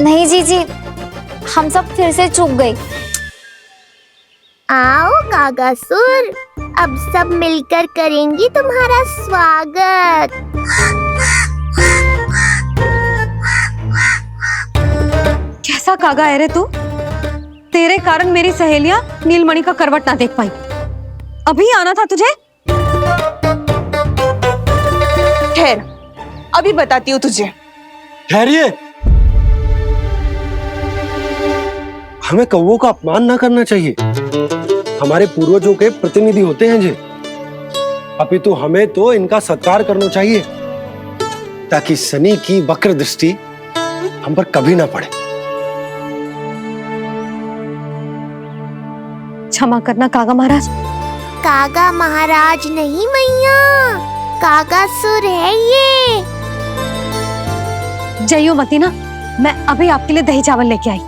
नहीं जीजी, हम सब फिर से चूक गए। आओ कागासुर, अब सब मिलकर करेंगी तुम्हारा स्वागत। कैसा कागा है रे तू? तेरे कारण मेरी सहेलियां नीलमणि का करवट ना देख पाई। अभी आना था तुझे। ठहर, अभी बताती हूँ तुझे। ठहरिए, हमें कौवों का अपमान ना करना चाहिए। हमारे पूर्वजों के प्रतिनिधि होते हैं जी। अपितु हमें तो इनका सत्कार करना चाहिए ताकि शनि की वक्र दृष्टि हम पर कभी ना पड़े। क्षमा करना कागा महाराज। कागा महाराज नहीं मैया, कागासुर है ये। जइयो मती ना, मैं अभी आपके लिए दही चावल लेके आई।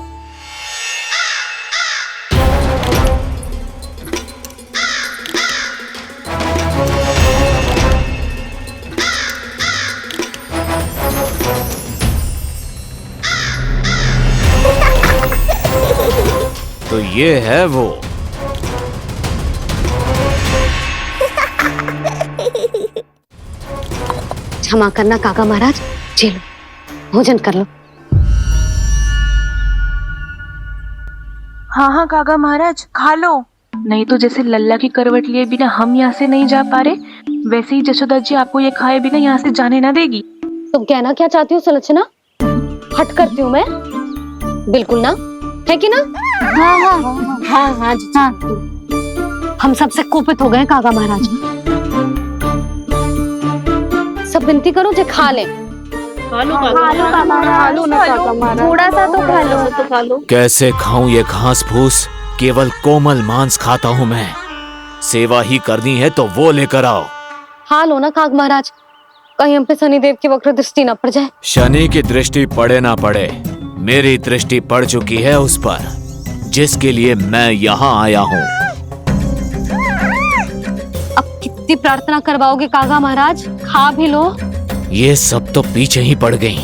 तो ये है वो। क्षमा करना काका महाराज, चलो भोजन कर लो। हाँ हाँ काका महाराज, खा लो। नहीं तो जैसे लल्ला की करवट लिए बिना हम यहाँ से नहीं जा पा रहे, वैसे ही जशोदा जी आपको ये खाए बिना यहाँ से जाने ना देगी। तुम कहना क्या चाहती हो सुलोचना? हट करती हूँ मैं? बिल्कुल ना, है कि ना? हाँ हाँ हाँ हाँ हाँ, हाँ। हम सबसे कोपित हो गए काका महाराज। सब विनती करो जे खा ले। थोड़ा सा तो खा लो। कैसे खाऊं ये घास फूस? केवल कोमल मांस खाता हूं मैं। सेवा ही करनी है तो वो लेकर आओ। खा लो ना काग महाराज, कहीं हम पे शनिदेव की वक्र दृष्टि ना पड़ जाए। शनि की दृष्टि पड़े ना पड़े, मेरी दृष्टि पड़ चुकी है उस पर, जिसके लिए मैं यहाँ आया हूँ। अब कितनी प्रार्थना करवाओगे कागा महाराज? खा भी लो। ये सब तो पीछे ही पड़ गई,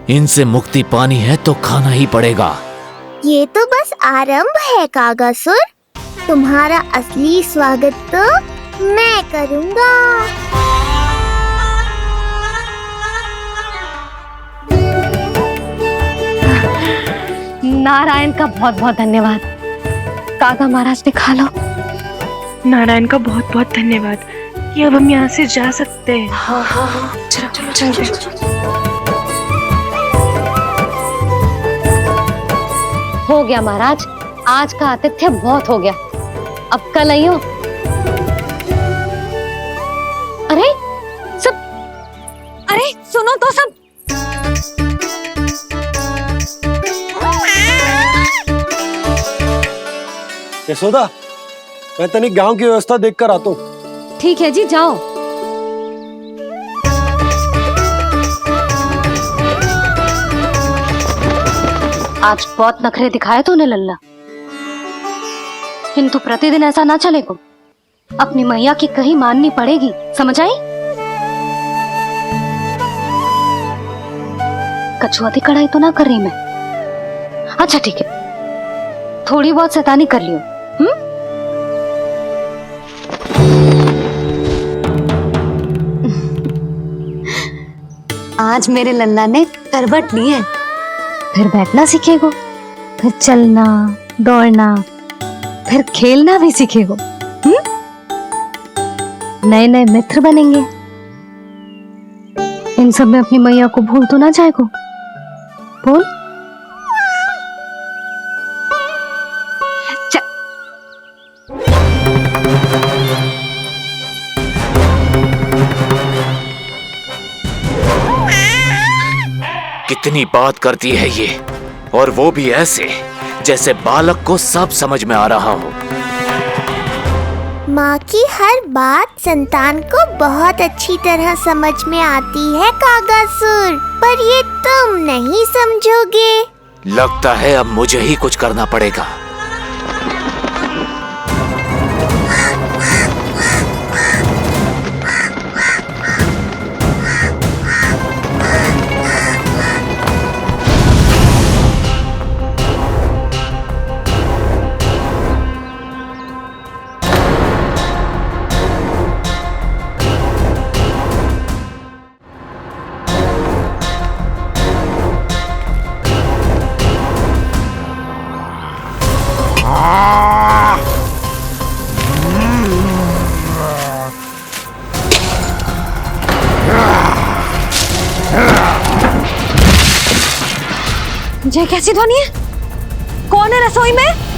इनसे मुक्ति पानी है तो खाना ही पड़ेगा। ये तो बस आरंभ है कागासुर, तुम्हारा असली स्वागत तो मैं करूँगा। नारायण का बहुत बहुत धन्यवाद। काका महाराज ने खा लो। नारायण का बहुत बहुत धन्यवाद कि अब हम यहाँ से जा सकते हैं। चलो चलो चलो। हो गया महाराज, आज का आतिथ्य बहुत हो गया, अब कल आइयो। अरे सब, अरे सुनो तो सब। यशोदा, मैं तनिक गांव की व्यवस्था देखकर आता हूँ। ठीक है जी, जाओ। आज बहुत नखरे दिखाए तूने लल्ला, किंतु प्रतिदिन ऐसा ना चलेगा। अपनी मैया की कहीं माननी पड़ेगी, समझ आई? कछुआती कढ़ाई तो ना कर रही मैं। अच्छा ठीक है, थोड़ी बहुत शैतानी कर लियो। आज मेरे लल्ला ने करवट ली है, फिर बैठना सीखेगो, फिर चलना दौड़ना, फिर खेलना भी सीखेगो। नए नए मित्र बनेंगे। इन सब में अपनी मैया को भूल तो ना जाएगो। बोल। कितनी बात करती है ये, और वो भी ऐसे जैसे बालक को सब समझ में आ रहा हो। माँ की हर बात संतान को बहुत अच्छी तरह समझ में आती है कागासुर, पर ये तुम नहीं समझोगे। लगता है अब मुझे ही कुछ करना पड़ेगा। ये कैसी ध्वनि है? कौन है रसोई में?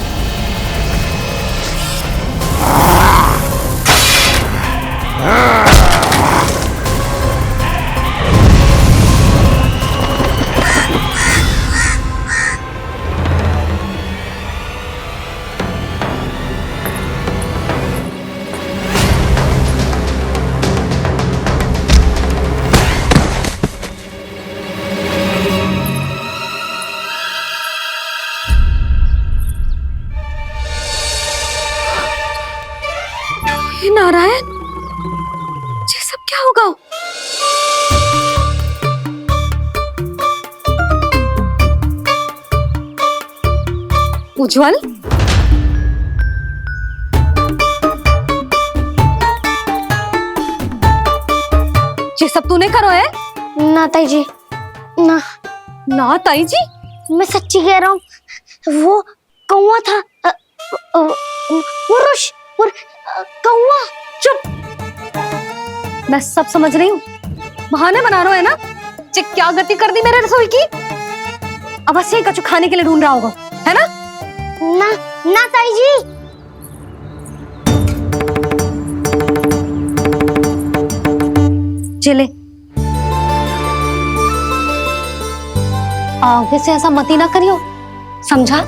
नारायण, ये सब क्या होगा? उज्जवल, ये सब तूने करो है? ना ताई जी, ना ना ताई जी, मैं सच्ची कह रहा हूँ। वो कौवा था, पुरुष कौवा। चुप! मैं सब समझ रही हूँ, बहाने बना रहा है ना? क्या गति कर दी मेरे रसोई की? अब बस यही कछु खाने के लिए ढूंढ रहा होगा, है ना? ना ना ताई जी। चले, आगे से ऐसा मती ना करियो, समझा?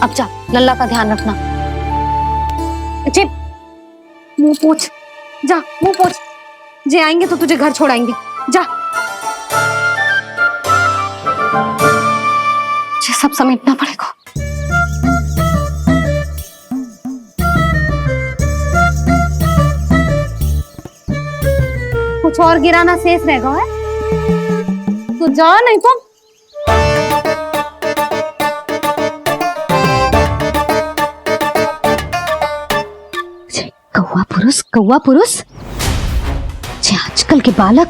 अब जा, लल्ला का ध्यान रखना। चिप, मुंह पोछ, जा मुंह पोछ। जे आएंगे तो तुझे घर छोड़ाएंगे, जा। ये सब समेटना पड़ेगा। कुछ और गिराना शेष रहेगा है? तो जा, नहीं तो कौवा पुरुष जे आजकल के बालक।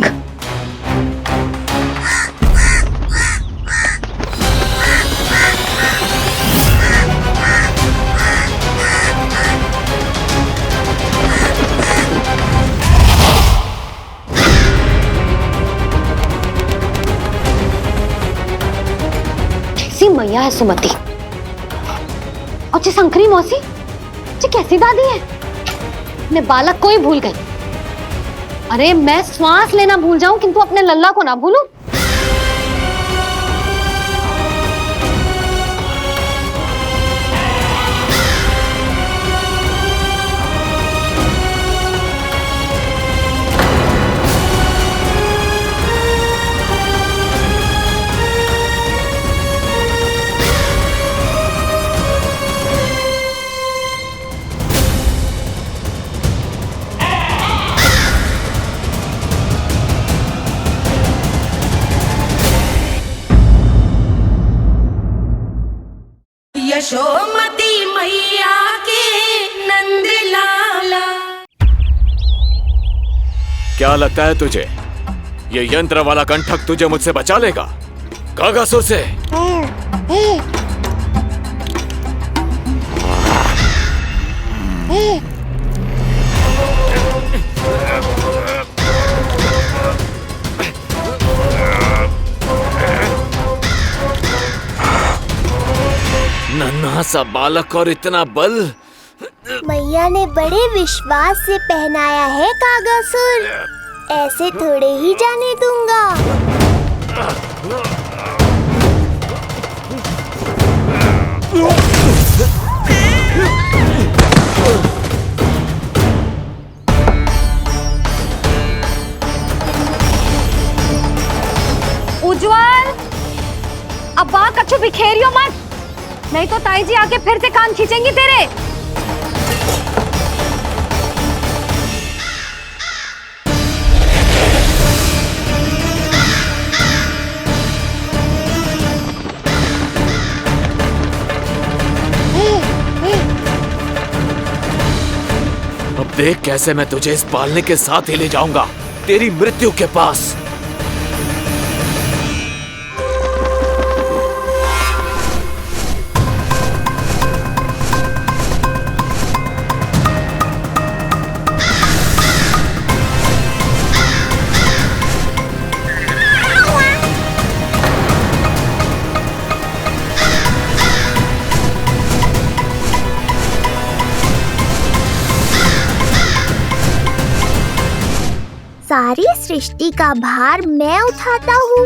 कैसी मैया है सुमति, और जी शंकरी मौसी जी कैसी दादी है। अपने बालक को ही भूल गई। अरे मैं श्वास लेना भूल जाऊं किंतु अपने लल्ला को ना भूलूं। यशोमती मैया के नंद लाला। क्या लगता है तुझे ये यंत्र वाला कंठक तुझे मुझसे बचा लेगा? कागासुर से नन्हा सा बालक और इतना बल। मैया ने बड़े विश्वास से पहनाया है कागासुर, ऐसे थोड़े ही जाने दूंगा। उज्जवल, अब बात कछु बिखेरियो मत, नहीं तो ताई जी आके फिर से कान खींचेंगी तेरे। अब देख कैसे मैं तुझे इस पालने के साथ ही ले जाऊंगा तेरी मृत्यु के पास। सारी सृष्टि का भार मैं उठाता हूँ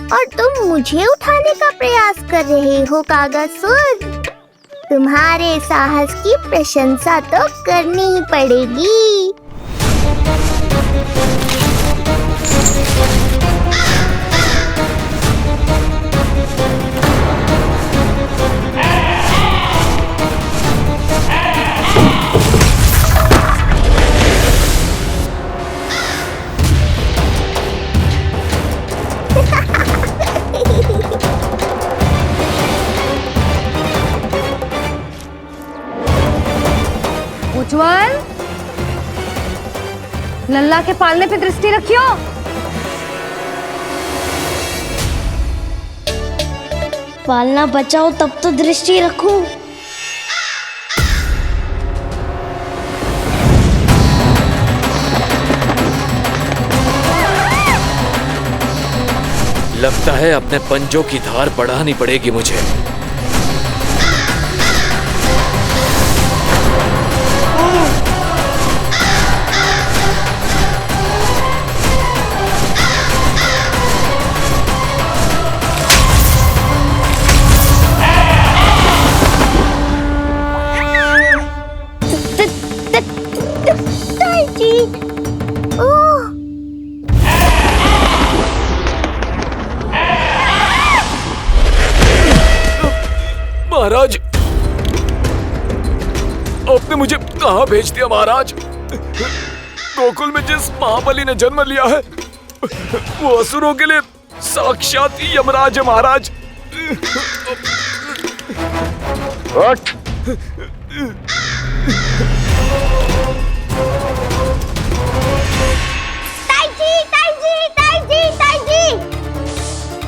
और तुम मुझे उठाने का प्रयास कर रहे हो कागासुर। तुम्हारे साहस की प्रशंसा तो करनी ही पड़ेगी। उज्जवल, लल्ला के पालने पे दृष्टि रखियो। पालना बचाओ तब तो दृष्टि रखूं। लगता है अपने पंजों की धार बढ़ानी पड़ेगी मुझे। महाराज, आपने मुझे कहाँ भेज दिया महाराज? गोकुल में जिस महाबली ने जन्म लिया है वो असुरों के लिए साक्षात यमराज है महाराज। उठ।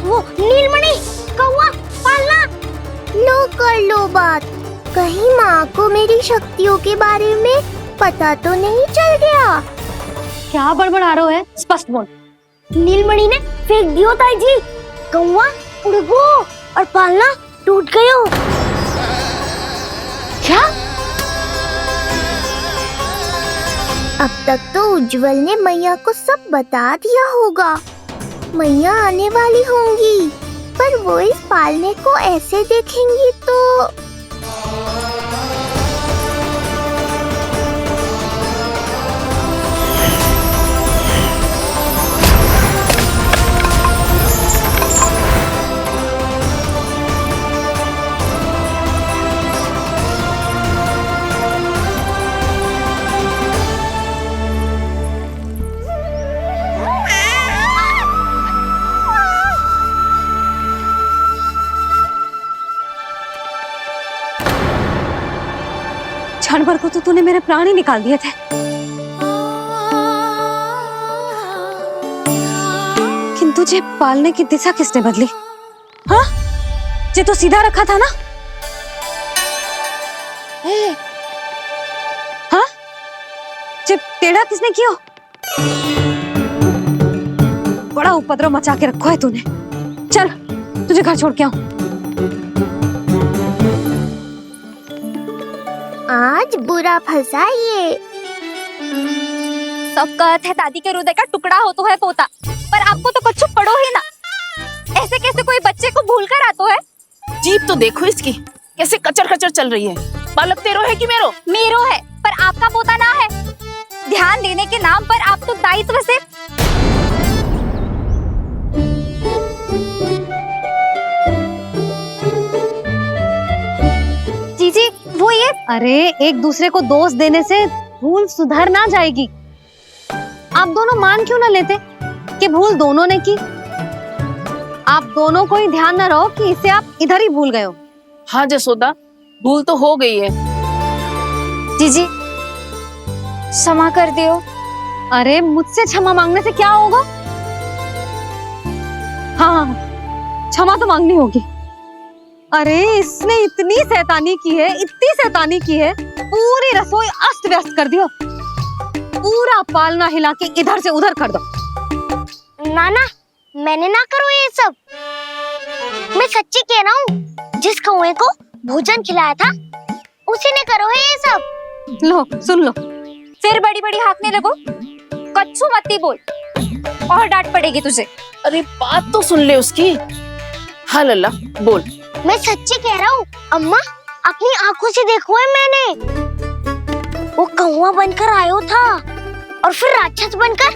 वो नीलमणि, कौवा, पालना। लो कर लो बात। कहीं माँ को मेरी शक्तियों के बारे में पता तो नहीं चल गया? क्या बड़बड़ा रहे हो है? स्पष्ट बोल। नीलमणि ने फेंक दियो ताई जी। कौवा उड़ गयो और पालना टूट गयो। क्या? अब तक तो उज्जवल ने मैया को सब बता दिया होगा। मैया आने वाली होंगी, पर वो इस पालने को ऐसे देखेंगी तो क्षण भर को तो तूने मेरे प्राण ही निकाल दिए थे, किंतु जे पालने की दिशा किसने बदली? हाँ, जे तो सीधा रखा था ना? हाँ, जे टेढ़ा किसने किया? बड़ा उपद्रव मचा के रखो है तूने। चल, तुझे घर छोड़ के आऊं। आज बुरा फंसा ये। सब कहत है दादी के हृदय का टुकड़ा हो तो है पोता, पर आपको तो कुछ पड़ो ही ना। ऐसे कैसे कोई बच्चे को भूल कर आतो है? जीप तो देखो इसकी, कैसे कचर कचर चल रही है। बालक तेरो है कि मेरो? मेरो है, पर आपका पोता ना है। ध्यान देने के नाम पर आप तो दायित्व से जीजी वो ये। अरे एक दूसरे को दोष देने से भूल सुधर ना जाएगी। आप दोनों मान क्यों ना लेते कि भूल दोनों ने की? आप दोनों को ही ध्यान न रहो कि इसे आप इधर ही भूल गए हो। हाँ जसोदा, भूल तो हो गई है। जीजी क्षमा कर दियो। अरे मुझसे क्षमा मांगने से क्या होगा? हाँ, क्षमा तो मांगनी होगी। अरे इसने इतनी शैतानी की है, इतनी शैतानी की है, पूरी रसोई अस्त व्यस्त कर दियो। पूरा पालना हिला के इधर से उधर कर दो। नाना, मैंने ना करो ये सब। मैं सच्ची कह रहा हूँ, जिस कौवे को भोजन खिलाया था उसी ने करो है ये सब। लो सुन लो। फिर बड़ी बड़ी हाकने लगो। कच्छू मत बोल। और डांट पड़ेगी तुझे। अरे बात तो सुन ले उसकी। हाँ लल्ला बोल। मैं सच्ची कह रहा हूँ अम्मा, अपनी आंखों से देखो है मैंने। वो कौवा बनकर आयो था और फिर राक्षस बनकर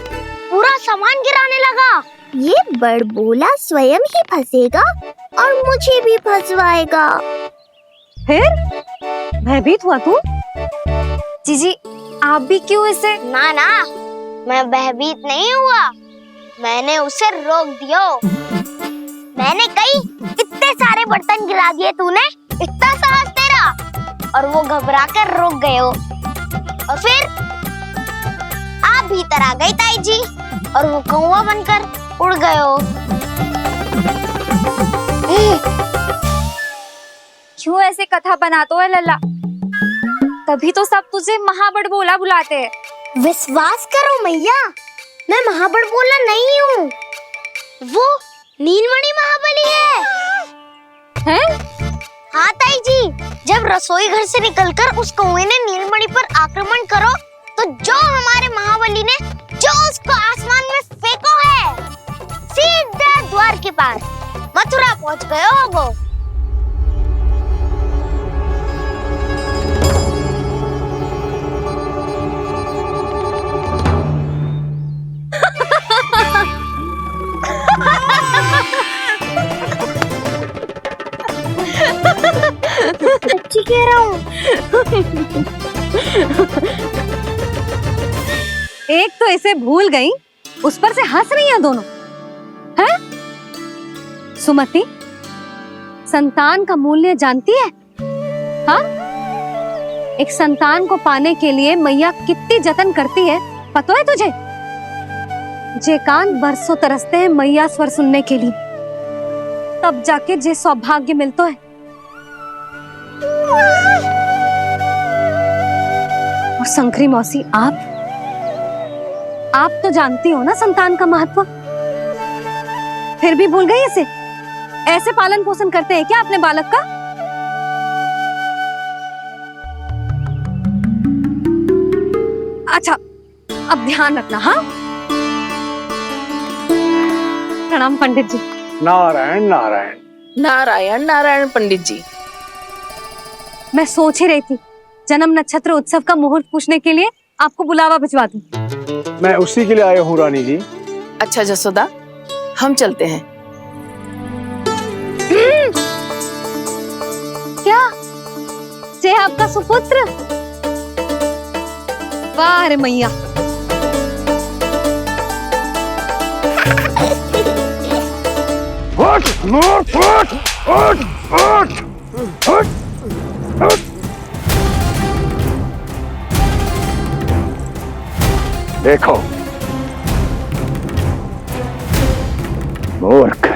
पूरा सामान गिराने लगा। ये बड़बोला स्वयं ही फंसेगा और मुझे भी फंसवाएगा। फिर भयभीत हुआ तू? जीजी आप भी क्यों इसे? ना ना, मैं भयभीत नहीं हुआ, मैंने उसे रोक दिया। मैंने कही इतने सारे बर्तन गिरा दिए तूने, इतना साहस तेरा, और वो घबरा कर रुक गए हो। और फिर आप भीतर आ गई ताई जी और वो कौवा बनकर उड़ गए हो। क्यों ऐसे कथा बनाते हो लल्ला? तभी तो सब तुझे महाबड़बोला बुलाते हैं। विश्वास करो मैया, मैं महाबड़बोला नहीं हूँ, वो नीलमणि महाबली है। हैं? हाँ ताई जी, जब रसोई घर से निकलकर उस कौवे ने नीलमणि पर आक्रमण करो तो जो हमारे महाबली ने जो उसको आसमान में फेंको है, सीधा द्वार के पास मथुरा पहुंच गए होगो। सच्ची कह रहा हूँ। एक तो इसे भूल गई, उस पर से हंस रही हैं दोनों। हैं? सुमति, संतान का मूल्य जानती है? हाँ? एक संतान को पाने के लिए मैया कितनी जतन करती है, पता है तुझे? जे कान बरसों तरसते हैं मैया स्वर सुनने के लिए, तब जाके जे सौभाग्य मिलता है। और शंकरी मौसी, आप तो जानती हो ना संतान का महत्व, फिर भी भूल गई इसे? ऐसे पालन पोषण करते हैं क्या अपने बालक का? अच्छा, अब ध्यान रखना। हाँ, प्रणाम पंडित जी। नारायण नारायण। नारायण नारायण पंडित जी। मैं सोच ही रही थी जन्म नक्षत्र उत्सव का मुहूर्त पूछने के लिए आपको बुलावा भिजवा दूं। मैं उसी के लिए आया हूँ रानी जी। अच्छा जसोदा, हम चलते हैं। क्या जे आपका सुपुत्र? वाह रे मैया। उठ, उठ, उठ, उठ, उठ, उठ, उठ। देखो मूर्ख,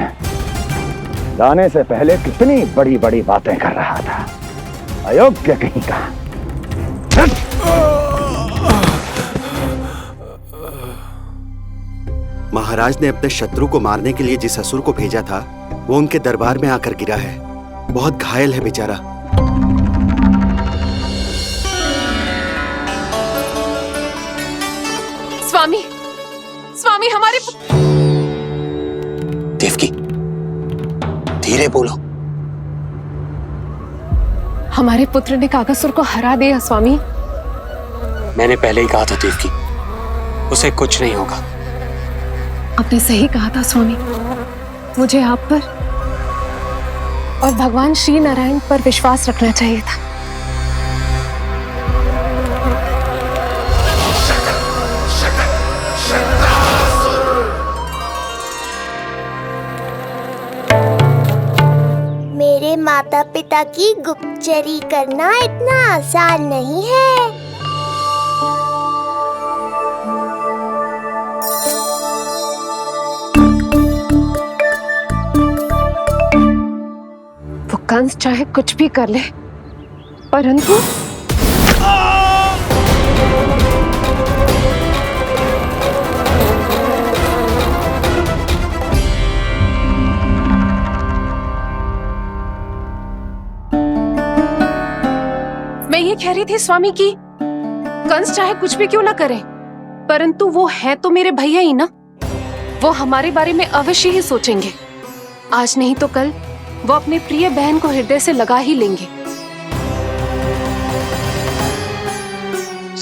जाने से पहले कितनी बड़ी बड़ी बातें कर रहा था, अयोग्य कहीं का। महाराज ने अपने शत्रु को मारने के लिए जिस असुर को भेजा था वो उनके दरबार में आकर गिरा है, बहुत घायल है बेचारा। स्वामी, स्वामी हमारे देवकी, धीरे बोलो। हमारे पुत्र ने कागासुर को हरा दिया स्वामी। मैंने पहले ही कहा था देवकी, उसे कुछ नहीं होगा। आपने सही कहा था स्वामी, मुझे आप पर और भगवान श्री नारायण पर विश्वास रखना चाहिए था। मेरे माता पिता की गुप्तचरी करना इतना आसान नहीं है। वो कंस चाहे कुछ भी कर ले, परंतु मैं ये कह रही थी स्वामी कि कंस चाहे कुछ भी क्यों ना करे, परंतु वो है तो मेरे भैया ही ना। वो हमारे बारे में अवश्य ही सोचेंगे। आज नहीं तो कल वो अपने प्रिय बहन को हृदय से लगा ही लेंगे।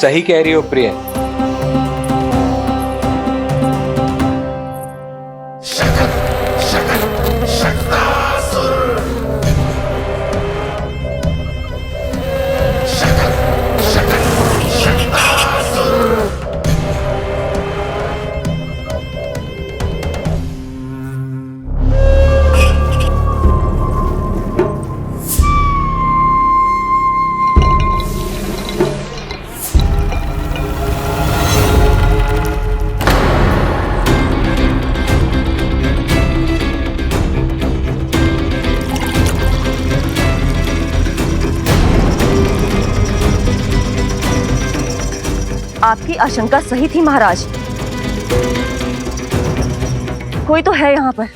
सही कह रही हो प्रिय। आपकी आशंका सही थी महाराज। कोई तो है यहाँ पर।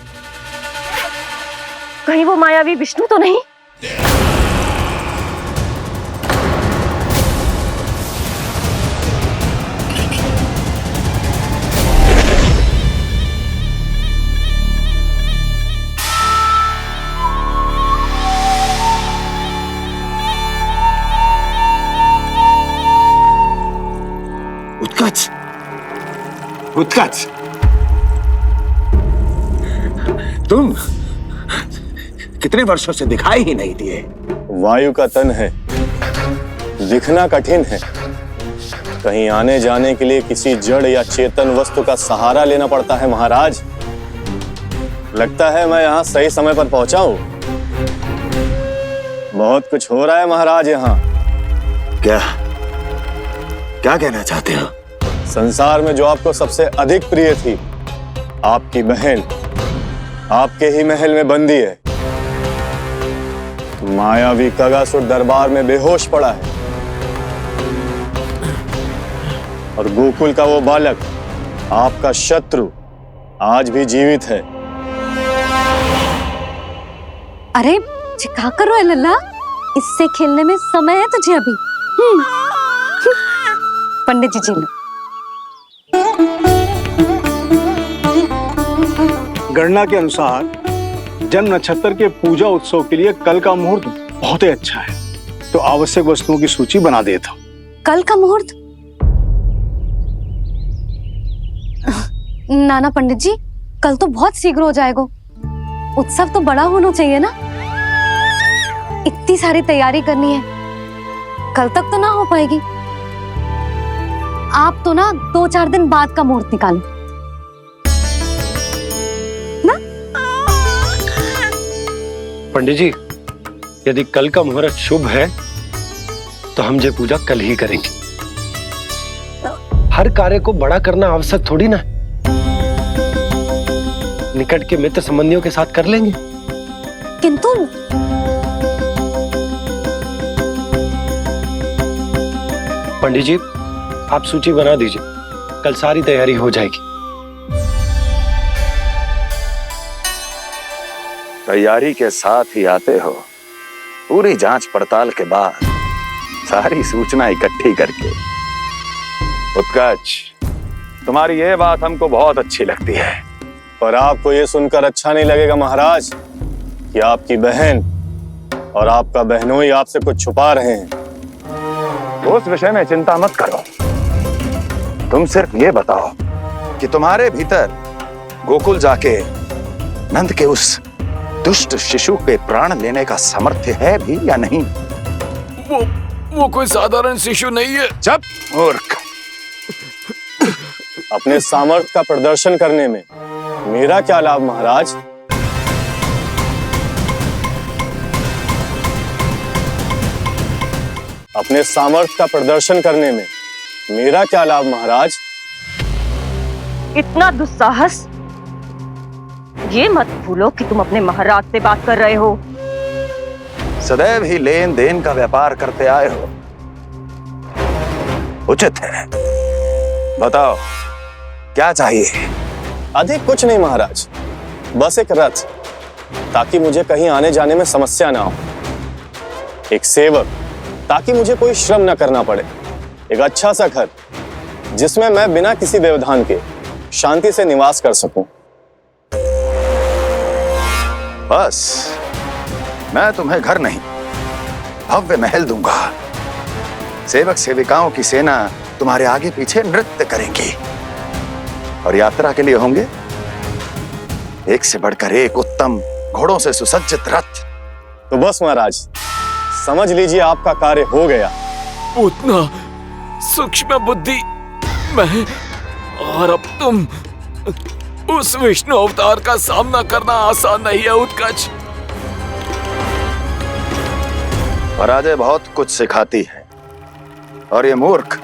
कहीं वो मायावी विष्णु तो नहीं? उत्कच, उत्कच, तुम कितने वर्षों से दिखाई ही नहीं दिए। वायु का तन है, दिखना कठिन है। कहीं आने जाने के लिए किसी जड़ या चेतन वस्तु का सहारा लेना पड़ता है महाराज। लगता है मैं यहाँ सही समय पर पहुंचा हूँ। बहुत कुछ हो रहा है महाराज यहाँ। क्या क्या कहना चाहते हो? संसार में जो आपको सबसे अधिक प्रिय थी, आपकी बहन, आपके ही महल में बंदी है। मायावी कगासुर दरबार में बेहोश पड़ा है और गोकुल का वो बालक, आपका शत्रु, आज भी जीवित है। अरे क्या कर रहे हो लल्ला? इससे खेलने में समय है तुझे अभी। पंडित जी लो। गणना के अनुसार जन्म नक्षत्र के पूजा उत्सव के लिए कल का मुहूर्त बहुत ही अच्छा है, तो आवश्यक वस्तुओं की सूची बना देता हूँ। कल का मुहूर्त? नाना पंडित जी, कल तो बहुत शीघ्र हो जाएगा। उत्सव तो बड़ा होना चाहिए ना। इतनी सारी तैयारी करनी है, कल तक तो ना हो पाएगी। आप तो ना 2-4 दिन बाद का मुहूर्त निकालो ना। पंडित जी, यदि कल का मुहूर्त शुभ है तो हम ये पूजा कल ही करेंगे। हर कार्य को बड़ा करना आवश्यक थोड़ी ना। निकट के मित्र संबंधियों के साथ कर लेंगे। किंतु पंडित जी, आप सूची बना दीजिए, कल सारी तैयारी हो जाएगी। तैयारी के साथ ही आते हो, पूरी जांच पड़ताल के बाद सारी सूचना इकट्ठी करके। उत्कच, तुम्हारी ये बात हमको बहुत अच्छी लगती है। पर आपको ये सुनकर अच्छा नहीं लगेगा महाराज कि आपकी बहन और आपका बहनोई आपसे कुछ छुपा रहे हैं। उस विषय में चिंता मत करो। तुम सिर्फ ये बताओ कि तुम्हारे भीतर गोकुल जाके नंद के उस दुष्ट शिशु के प्राण लेने का सामर्थ्य है भी या नहीं? वो कोई साधारण शिशु नहीं है। चुप मूर्ख। अपने सामर्थ्य का प्रदर्शन करने में मेरा क्या लाभ महाराज? अपने सामर्थ्य का प्रदर्शन करने में मेरा क्या लाभ महाराज? इतना दुस्साहस? ये मत भूलो कि तुम अपने महाराज से बात कर रहे हो। सदैव ही लेन देन का व्यापार करते आए हो, उचित है। बताओ क्या चाहिए? अधिक कुछ नहीं महाराज, बस एक रथ, ताकि मुझे कहीं आने जाने में समस्या ना हो। एक सेवक, ताकि मुझे कोई श्रम न करना पड़े। एक अच्छा सा घर, जिसमें मैं बिना किसी व्यवधान के शांति से निवास कर सकूं। बस मैं तुम्हें घर नहीं भव्य महल दूंगा। सेवक सेविकाओं की सेना तुम्हारे आगे पीछे नृत्य करेंगी और यात्रा के लिए होंगे एक से बढ़कर एक उत्तम घोड़ों से सुसज्जित रथ। तो बस महाराज, समझ लीजिए आपका कार्य हो गया। उतना सूक्ष्म बुद्धि मैं, और अब तुम, उस विष्णु अवतार का सामना करना आसान नहीं है उत्कच। पराजय बहुत कुछ सिखाती है और ये मूर्ख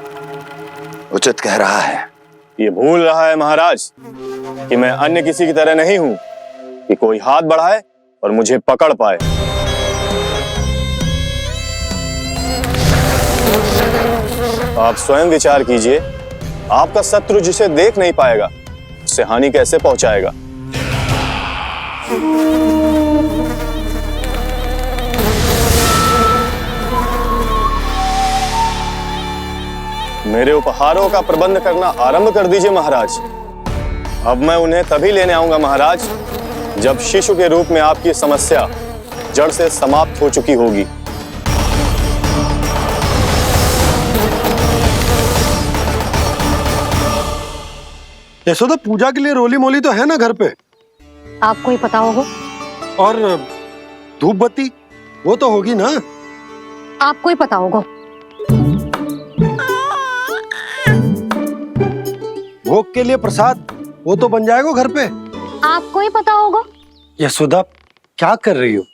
उचित कह रहा है। ये भूल रहा है महाराज कि मैं अन्य किसी की तरह नहीं हूं कि कोई हाथ बढ़ाए और मुझे पकड़ पाए। आप स्वयं विचार कीजिए, आपका शत्रु जिसे देख नहीं पाएगा उससे हानि कैसे पहुंचाएगा। मेरे उपहारों का प्रबंध करना आरंभ कर दीजिए महाराज। अब मैं उन्हें तभी लेने आऊंगा महाराज जब शिशु के रूप में आपकी समस्या जड़ से समाप्त हो चुकी होगी। यशोदा, पूजा के लिए रोली मोली तो है ना घर पे? आपको ही पता होगा। और धूप बत्ती वो तो होगी ना? आपको ही पता होगा। भोग के लिए प्रसाद वो तो बन जाएगा घर पे। आपको ही पता होगा। यशोदा, क्या कर रही हो?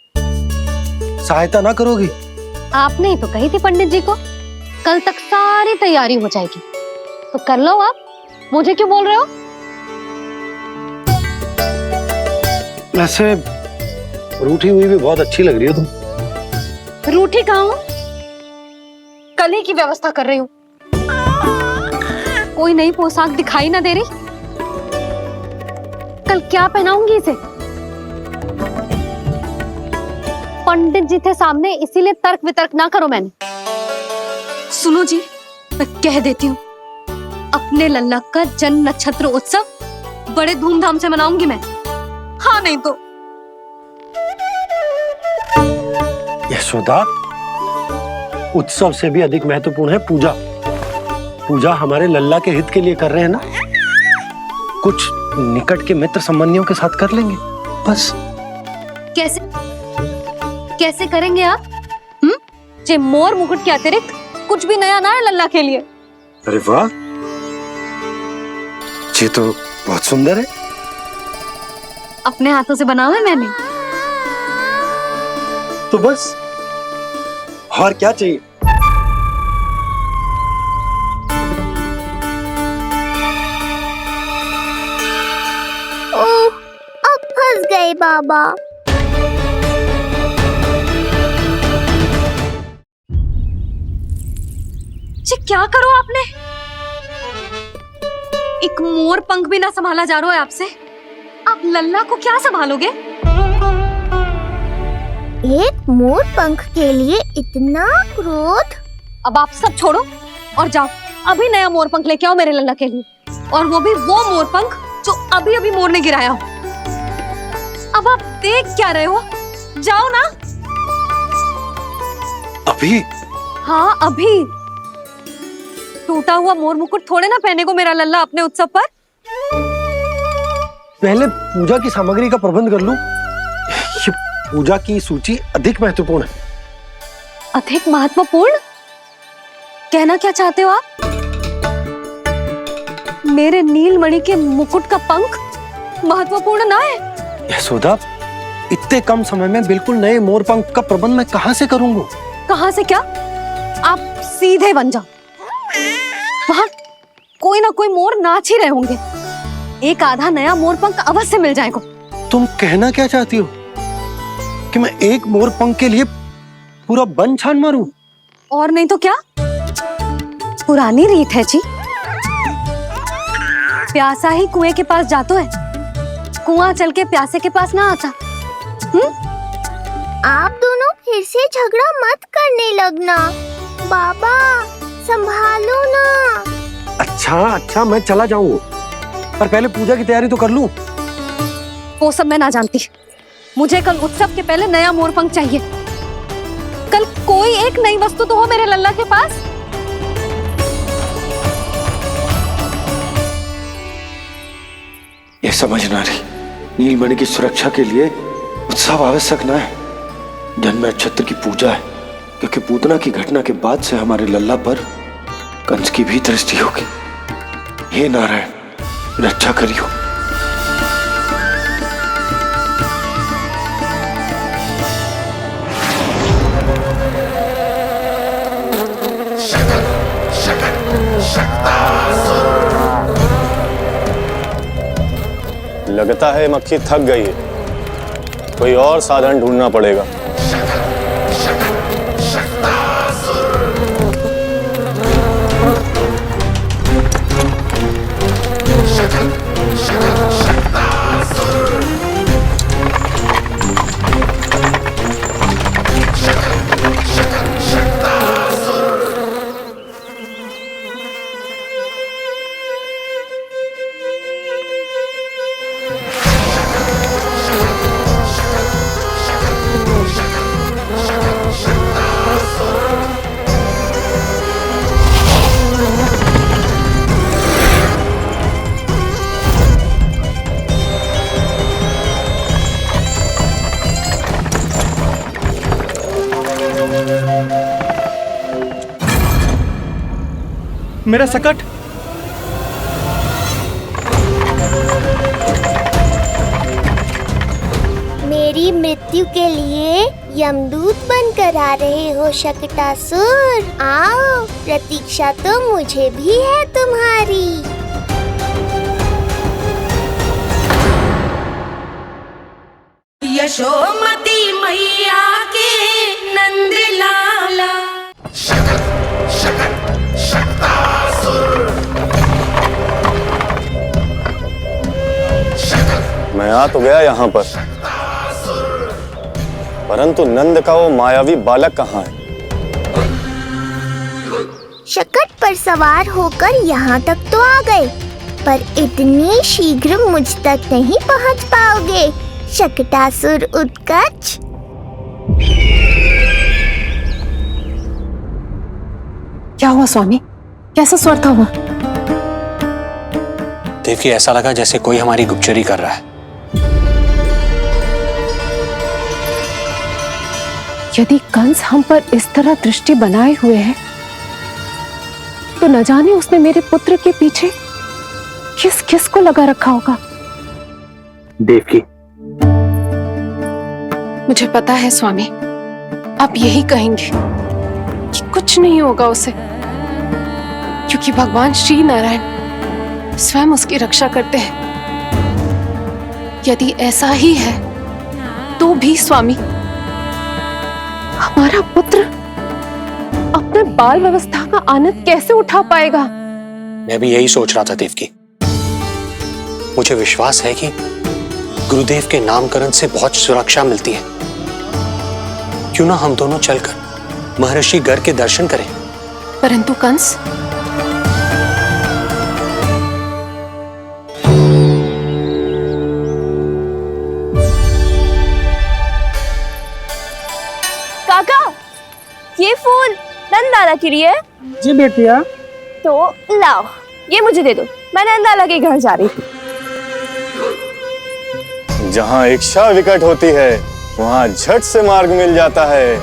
सहायता ना करोगी? आपने ही तो कही थी पंडित जी को कल तक सारी तैयारी हो जाएगी, तो कर लो आप। मुझे क्यों बोल रहे हो? वैसे रूठी हुई भी बहुत अच्छी लग रही हो तुम। रूठी कहाँ हूँ? कल ही की व्यवस्था कर रही हूँ। कोई नई पोशाक दिखाई ना दे रही? कल क्या पहनाऊंगी इसे? पंडित जी थे सामने, इसीलिए तर्क वितर्क ना करो। मैंने सुनो जी, मैं कह देती हूँ, अपने लल्ला का जन्म नक्षत्र उत्सव बड़े धूमधाम से मनाऊंगी मैं। हाँ नहीं तो। यशोदा, उत्सव से भी अधिक महत्वपूर्ण है पूजा। पूजा हमारे लल्ला के हित के लिए कर रहे हैं ना। कुछ निकट के मित्र संबंधियों के साथ कर लेंगे बस। कैसे कैसे करेंगे आप? जे मोर मुकुट के अतिरिक्त कुछ भी नया ना है लल्ला के लिए। अरे वाह, ये तो बहुत सुंदर है। अपने हाथों से बनाया है मैंने। तो बस और क्या चाहिए? ओह, अब फंस गए बाबा। जी क्या करो आपने? एक मोर पंख भी ना संभाला जा रहा है आपसे। आप लल्ला को क्या संभालोगे? एक मोर पंख के लिए इतना क्रोध? अब आप सब छोड़ो और जाओ, अभी नया मोर पंख लेके आओ मेरे लल्ला के लिए, और वो भी वो मोर पंख जो अभी अभी मोर ने गिराया हो। अब आप देख क्या रहे हो? जाओ ना। अभी? हाँ अभी। टूटा हुआ मोर मुकुट थोड़े ना पहने को मेरा लल्ला अपने उत्सव पर। पहले पूजा की सामग्री का प्रबंध कर लूं। ये पूजा की सूची अधिक महत्वपूर्ण है। अधिक महत्वपूर्ण? कहना क्या चाहते हो आप? मेरे नीलमणि के मुकुट का पंख महत्वपूर्ण ना है? यशोदा, इतने कम समय में बिल्कुल नए मोर पंख का प्रबंध मैं कहां से करूंगा? कहां से क्या? आप सीधे बन जाओ। वहां कोई ना कोई मोर नाच ही रहे होंगे। एक आधा नया मोर पंख अवश्य मिल जाएगा। तुम कहना क्या चाहती हो कि मैं एक मोर पंख के लिए पूरा वन छान मारूं? और नहीं तो क्या, पुरानी रीत है जी। प्यासा ही कुएं के पास जातो है, कुआं चल के प्यासे के पास ना आता। आप दोनों फिर से झगड़ा मत करने लगना। बाबा संभालो ना। अच्छा मैं चला जाऊंगा, पर पहले पूजा की तैयारी तो कर लूं। वो सब मैं ना जानती। मुझे कल उत्सव के पहले नया मोरपंख चाहिए। कल कोई एक नई वस्तु तो हो मेरे लल्ला के पास। ये समझ ना रही, नीलमणि की सुरक्षा के लिए उत्सव आवश्यक ना है, जन्म नक्षत्र की पूजा है, क्योंकि पूतना की घटना के बाद से हमारे लल्ला पर कंस की भी दृष्टि होगी। हे नारायण, रक्षा करियो। लगता है मक्खी थक गई है, कोई और साधन ढूंढना पड़ेगा। मेरा सकट। मेरी मृत्यु के लिए यमदूत बनकर आ रहे हो शकटासुर? आओ, प्रतीक्षा तो मुझे भी है तुम्हारी। यशोमती मैया के नंद लाला। मैं आ तो गया यहाँ पर, परंतु नंद का वो मायावी बालक कहाँ है? शकट पर सवार होकर यहाँ तक तो आ गए, पर इतनी शीघ्र मुझ तक नहीं पहुँच पाओगे शकटासुर उत्कच। क्या हुआ स्वामी, कैसा स्वर था वो? देवकी, ऐसा लगा जैसे कोई हमारी गुप्तचरी कर रहा है। यदि कंस हम पर इस तरह दृष्टि बनाए हुए है, तो न जाने उसने मेरे पुत्र के पीछे किस किस को लगा रखा होगा। देवकी, मुझे पता है स्वामी, आप यही कहेंगे कि कुछ नहीं होगा उसे, क्योंकि भगवान श्री नारायण स्वयं उसकी रक्षा करते हैं। यदि ऐसा ही है तो भी स्वामी, हमारा पुत्र अपने बाल व्यवस्था का आनंद कैसे उठा पाएगा? मैं भी यही सोच रहा था देवकी। मुझे विश्वास है कि गुरुदेव के नामकरण से बहुत सुरक्षा मिलती है। क्यों ना हम दोनों चलकर महर्षि गर्ग के दर्शन करें? परंतु कंस, काका, ये फूल नंदाला के लिए है? जी बेटिया। तो लाओ, ये मुझे दे दो, मैं नंदाला के घर जा रही थी। जहाँ इच्छा विकट होती है, वहाँ झट से मार्ग मिल जाता है।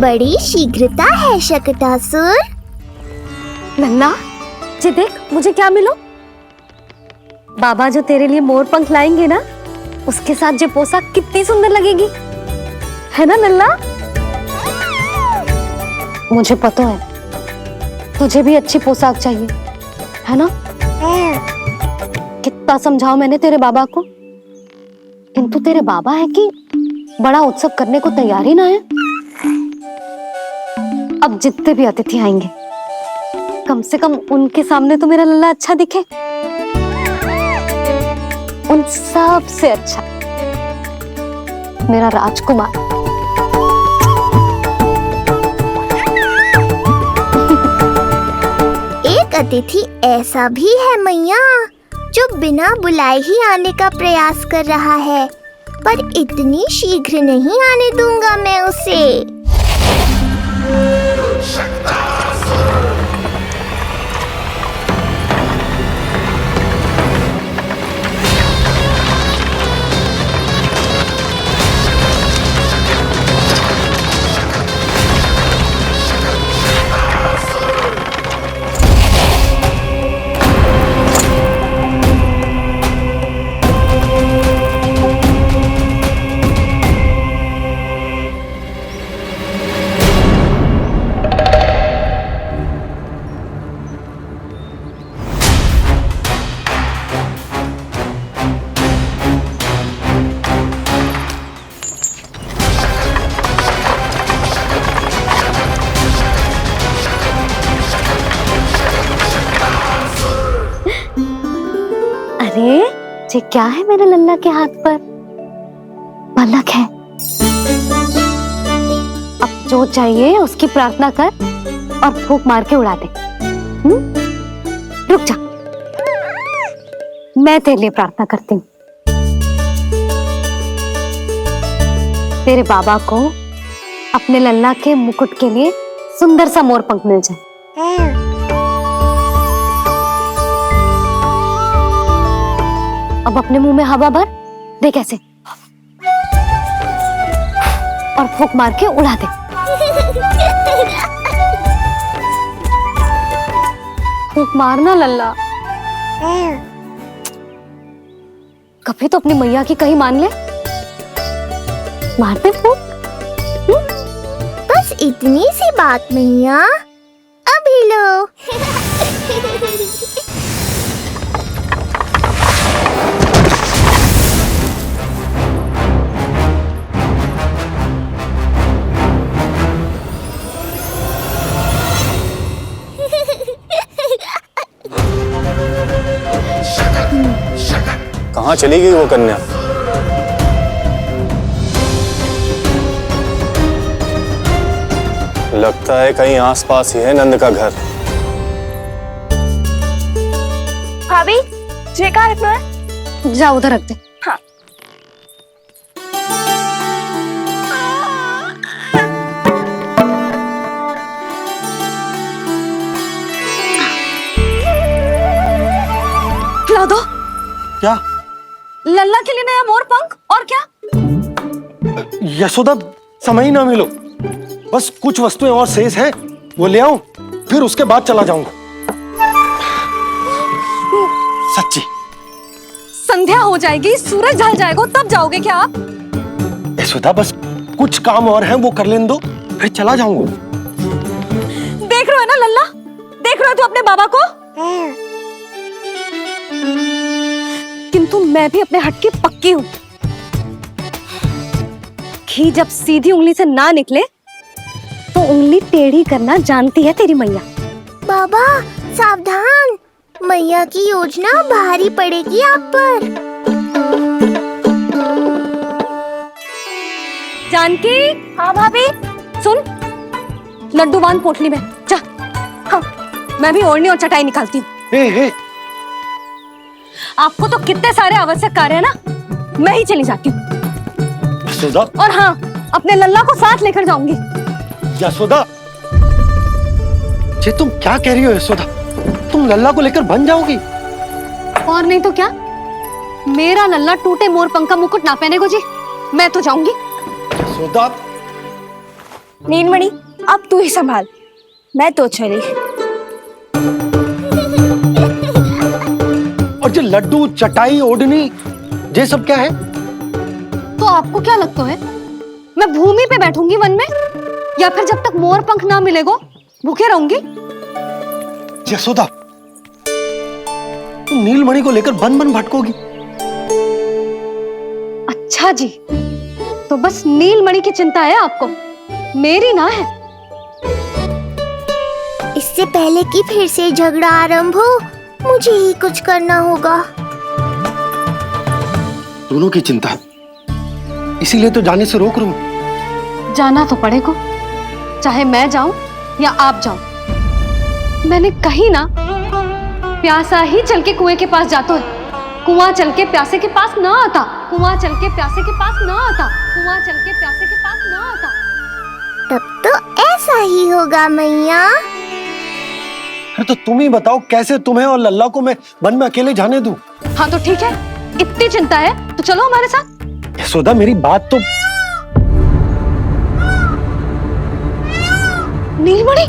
बड़ी शीघ्रता है शकटासुर। नन्ना, जी देख मुझे क्या मिलो। बाबा जो तेरे लिए मोर पंख लाएंगे ना, उसके साथ जो पोशाक कितनी सुंदर लगेगी, है ना नन्ना? मुझे पता है तुझे भी अच्छी पोशाक चाहिए, है ना? कितना समझाओ मैंने तेरे बाबा को, किंतु तेरे बाबा है कि बड़ा उत्सव करने को तैयार ही ना है। अब जितने भी अतिथि आएंगे, कम से कम उनके सामने तो मेरा लल्ला अच्छा दिखे। उन सब से अच्छा मेरा राजकुमार। एक एक अतिथि ऐसा भी है मैया जो बिना बुलाए ही आने का प्रयास कर रहा है, पर इतनी शीघ्र नहीं आने दूंगा मैं उसे। अरे ये क्या है मेरे लल्ला के हाथ पर? पलक है। अब जो चाहिए उसकी प्रार्थना कर और फूंक मार के उड़ा दे। रुक जा, मैं तेरे लिए प्रार्थना करती हूँ। तेरे बाबा को अपने लल्ला के मुकुट के लिए सुंदर सा मोर पंख मिल जाए। अब अपने मुंह में हवा भर दे कैसे, और फूंक मार के उड़ा दे। फूंक मारना लल्ला, कभी तो अपनी मैया की कहीं मान ले। मारते फूंक। बस इतनी सी बात मैया, अभी लो। कहाँ चली गई वो कन्या? लगता है कहीं आसपास ही है नंद का घर। भाभी ये कहाँ रखना है? जा उधर रख दे। हाँ। खिला दो। क्या? लल्ला के लिए नया मोर पंख। और क्या? यशोदा, समय ही ना मिलो, बस कुछ वस्तुएं और शेष हैं, वो ले आऊं, फिर उसके बाद चला जाऊंगा। सच्ची। संध्या हो जाएगी, सूरज ढल जाएगा, तब जाओगे क्या आप? यशोदा, बस कुछ काम और हैं, वो कर लेने दो, फिर चला जाऊंगा। देख रहे हो ना लल्ला, देख रहे हो तू अपने बाबा को? किंतु मैं भी अपने हट की पक्की हूँ। घी जब सीधी उंगली से ना निकले तो उंगली टेढ़ी करना जानती है तेरी मैया। बाबा सावधान, मैया की योजना भारी पड़ेगी आप पर। जानकी। हाँ भाभी। सुन, लड्डू बांध पोटली में, जा। हाँ, मैं भी ओढ़नी और चटाई निकालती हूँ। आपको तो कितने सारे आवश्यक कार्य है ना, मैं ही चली जाती हूँ। यशोदा। और हाँ, अपने लल्ला को साथ लेकर जाऊंगी। यशोदा, ये तुम क्या कह रही हो यशोदा? तुम लल्ला को लेकर बन जाओगी? और नहीं तो क्या, मेरा लल्ला टूटे मोर पंख का मुकुट ना पहने को जी, मैं तो जाऊंगी। यशोदा। नीलमणि, अब तू ही संभाल, मैं तो चली। और ये लड्डू, चटाई, ओढ़नी, ये सब क्या है? तो आपको क्या लगता है, मैं भूमि पे बैठूंगी वन में, या फिर जब तक मोर पंख ना मिलेगो भूखे रहूंगी? यशोदा, तुम नीलमणि को लेकर बन बन भटकोगी। अच्छा जी, तो बस नीलमणि की चिंता है आपको, मेरी ना है। इससे पहले कि फिर से झगड़ा आरंभ हो, मुझे ही कुछ करना होगा। दोनों की चिंता है, इसीलिए तो जाने से रोक रहा हूं। जाना तो पड़ेगा, चाहे मैं जाऊं या आप जाओ। मैंने कहीं ना प्यासा ही चल के कुएं के पास जाता है, कुआं चल के प्यासे के पास ना आता, कुआं चल के प्यासे के पास ना आता, कुआं चल के प्यासे के पास ना आता। तब तो ऐसा ही होगा मैया। अरे तो तुम ही बताओ, कैसे तुम्हें और लल्ला को मैं वन में अकेले जाने दूं? हाँ तो ठीक है, इतनी चिंता है तो चलो हमारे साथ। यशोदा मेरी बात तो। नीलमणि,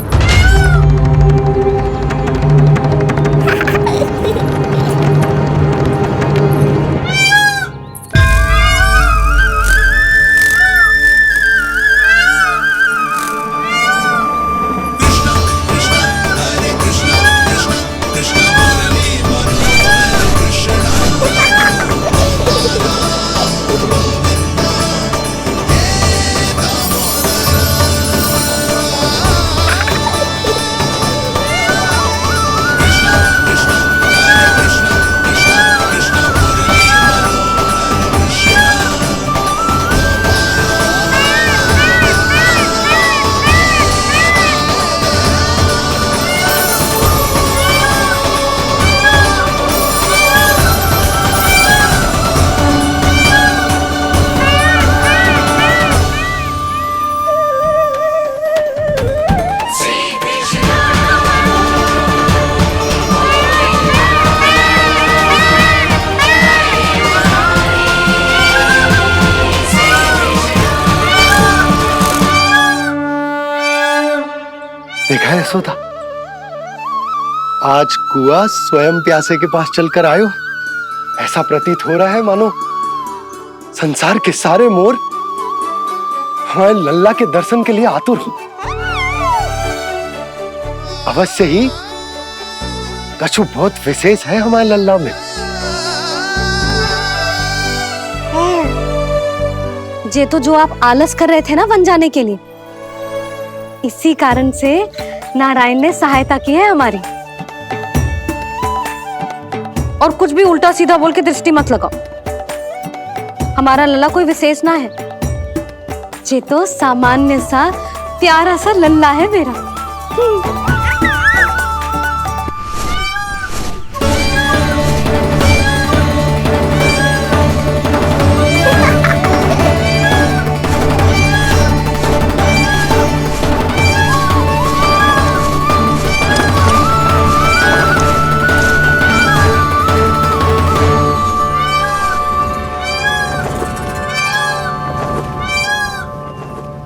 देखा है यशोदा, आज कुआं स्वयं प्यासे के पास चलकर आयो। ऐसा प्रतीत हो रहा है मानो संसार के सारे मोर हमारे लल्ला के दर्शन के लिए आतुर हो। अवश्य ही कछु बहुत विशेष है हमारे लल्ला में। ये तो जो आप आलस कर रहे थे ना वन जाने के लिए, इसी कारण से नारायण ने सहायता की है हमारी। और कुछ भी उल्टा सीधा बोल के दृष्टि मत लगाओ। हमारा लल्ला कोई विशेष ना है, ये तो सामान्य सा प्यारा सा लल्ला है मेरा।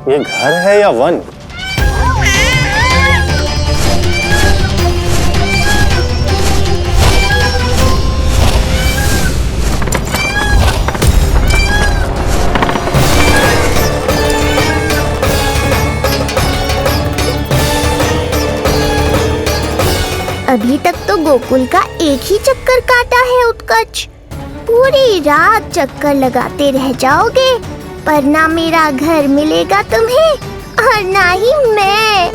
ये घर है या वन? अभी तक तो गोकुल का एक ही चक्कर काटा है उत्कर्ष। पूरी रात चक्कर लगाते रह जाओगे, पर ना मेरा घर मिलेगा तुम्हें और ना ही मैं।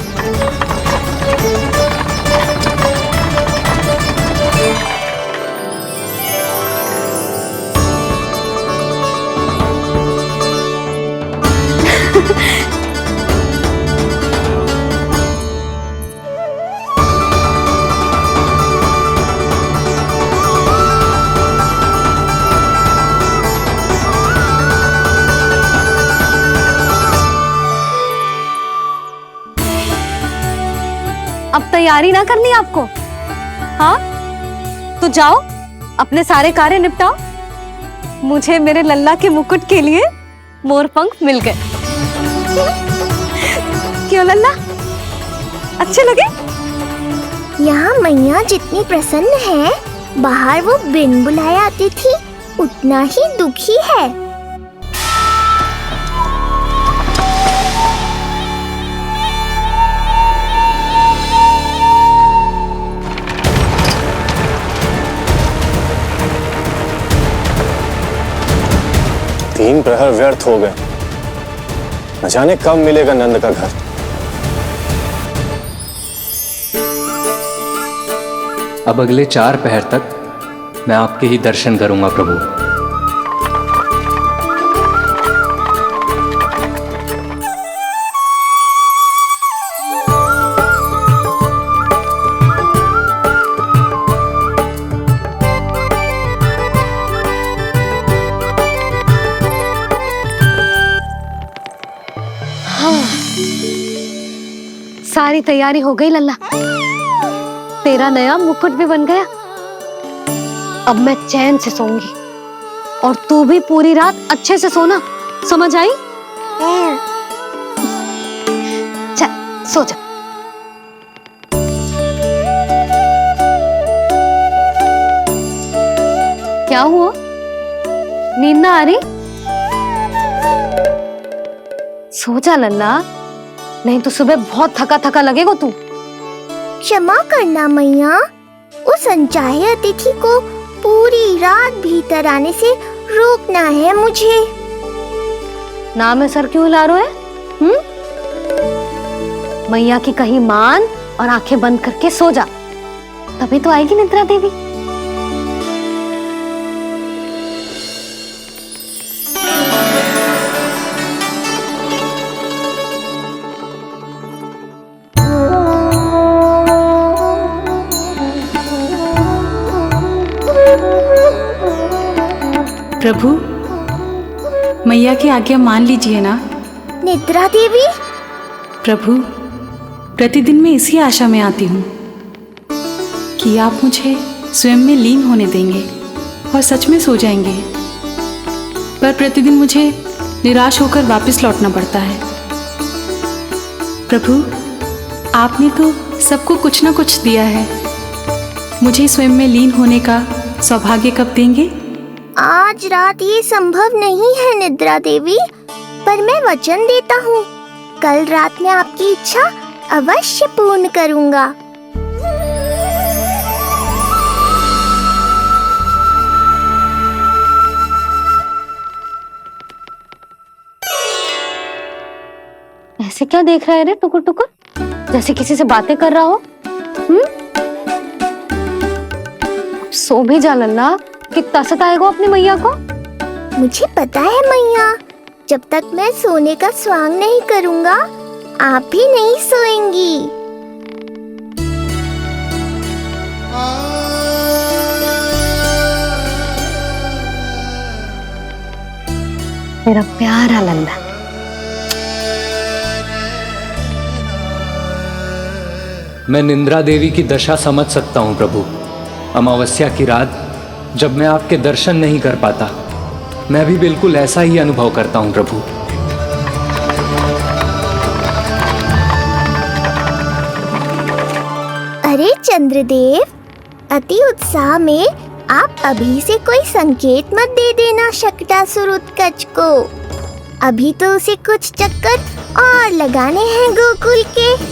अब तैयारी ना करनी आपको? हाँ तो जाओ अपने सारे कार्य निपटाओ। मुझे मेरे लल्ला के मुकुट के लिए मोरपंख मिल गए। क्यों लल्ला, अच्छे लगे? यहाँ मैया जितनी प्रसन्न है, बाहर वो बिन बुलाए आती थी उतना ही दुखी है। तीन प्रहर व्यर्थ हो गए, न जाने कब मिलेगा नंद का घर। अब अगले 4 पहर तक मैं आपके ही दर्शन करूंगा प्रभु। सारी तैयारी हो गई लल्ला, तेरा नया मुकुट भी बन गया। अब मैं चैन से सोऊंगी और तू भी पूरी रात अच्छे से सोना, समझ आई? चल सो जा। क्या हुआ, नींद ना आ रही? सो जा लल्ला, नहीं तो सुबह बहुत थका थका लगेगा तू। क्षमा करना मैया, उस अनचाहे अतिथि को पूरी रात भीतर आने से रोकना है मुझे। ना में सर क्यों हिला रहे हैं? मैया की कहीं मान और आंखें बंद करके सो जा, तभी तो आएगी निद्रा देवी। प्रभु, मैया की आज्ञा मान लीजिए ना। निद्रा देवी? प्रभु, प्रतिदिन मैं इसी आशा में आती हूँ कि आप मुझे स्वयं में लीन होने देंगे और सच में सो जाएंगे, पर प्रतिदिन मुझे निराश होकर वापस लौटना पड़ता है। प्रभु, आपने तो सबको कुछ ना कुछ दिया है, मुझे स्वयं में लीन होने का सौभाग्य कब देंगे? आज रात ये संभव नहीं है निद्रा देवी, पर मैं वचन देता हूँ कल रात में आपकी इच्छा अवश्य पूर्ण करूँगा। ऐसे क्या देख रहा है रे टुकुर टुकुर, जैसे किसी से बातें कर रहा हो? सो भी जा लल्ला, कितना सताएगा अपनी मैया को। मुझे पता है मैया, जब तक मैं सोने का स्वांग नहीं करूँगा आप भी नहीं सोएंगी। मेरा प्यारा लल्ला। मैं निंद्रा देवी की दशा समझ सकता हूँ प्रभु। अमावस्या की रात जब मैं आपके दर्शन नहीं कर पाता, मैं भी बिल्कुल ऐसा ही अनुभव करता हूँ प्रभु। अरे चंद्रदेव, अति उत्साह में आप अभी से कोई संकेत मत दे देना शक्टासुर उत्कच को। अभी तो उसे कुछ चक्कर और लगाने हैं गोकुल के।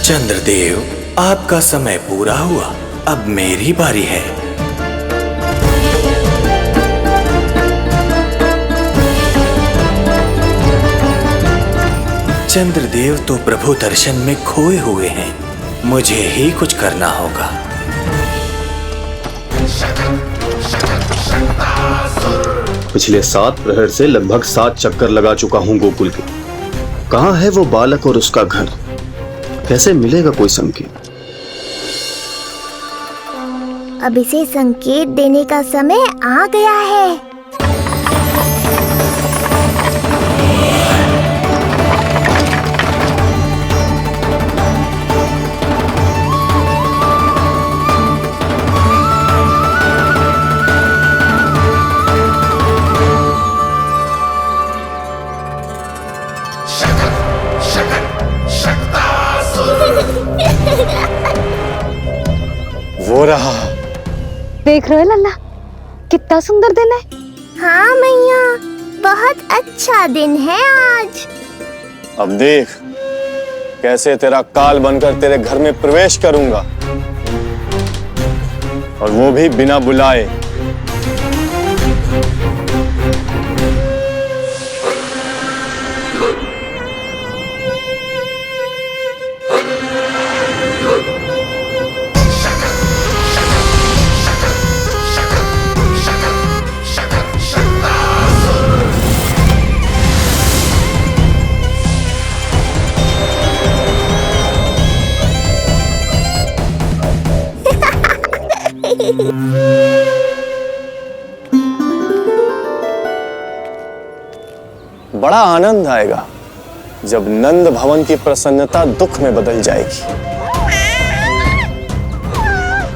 चंद्रदेव, आपका समय पूरा हुआ, अब मेरी बारी है। चंद्रदेव तो प्रभु दर्शन में खोए हुए हैं, मुझे ही कुछ करना होगा। पिछले 7 प्रहर से लगभग 7 चक्कर लगा चुका हूँ गोकुल के। कहाँ है वो बालक और उसका घर? कैसे मिलेगा कोई संकेत? अब इसे संकेत देने का समय आ गया है। वो रहा। देख रहे हो लल्ला, कितना सुंदर दिन है। हाँ मैया, बहुत अच्छा दिन है आज। अब देख कैसे तेरा काल बनकर तेरे घर में प्रवेश करूंगा, और वो भी बिना बुलाए। बड़ा आनंद आएगा जब नंद भवन की प्रसन्नता दुख में बदल जाएगी।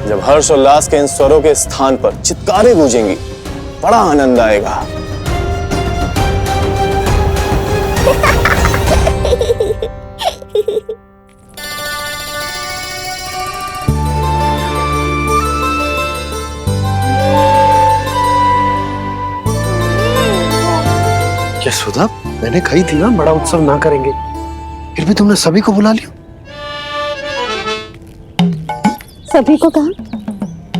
जब हर्षोल्लास के इन स्वरों के स्थान पर चित्कारें गूंजेंगी, बड़ा आनंद आएगा। यशोदा, मैंने कही थी ना बड़ा उत्सव ना करेंगे, फिर भी तुमने सभी को बुला लिया। सभी को कहा?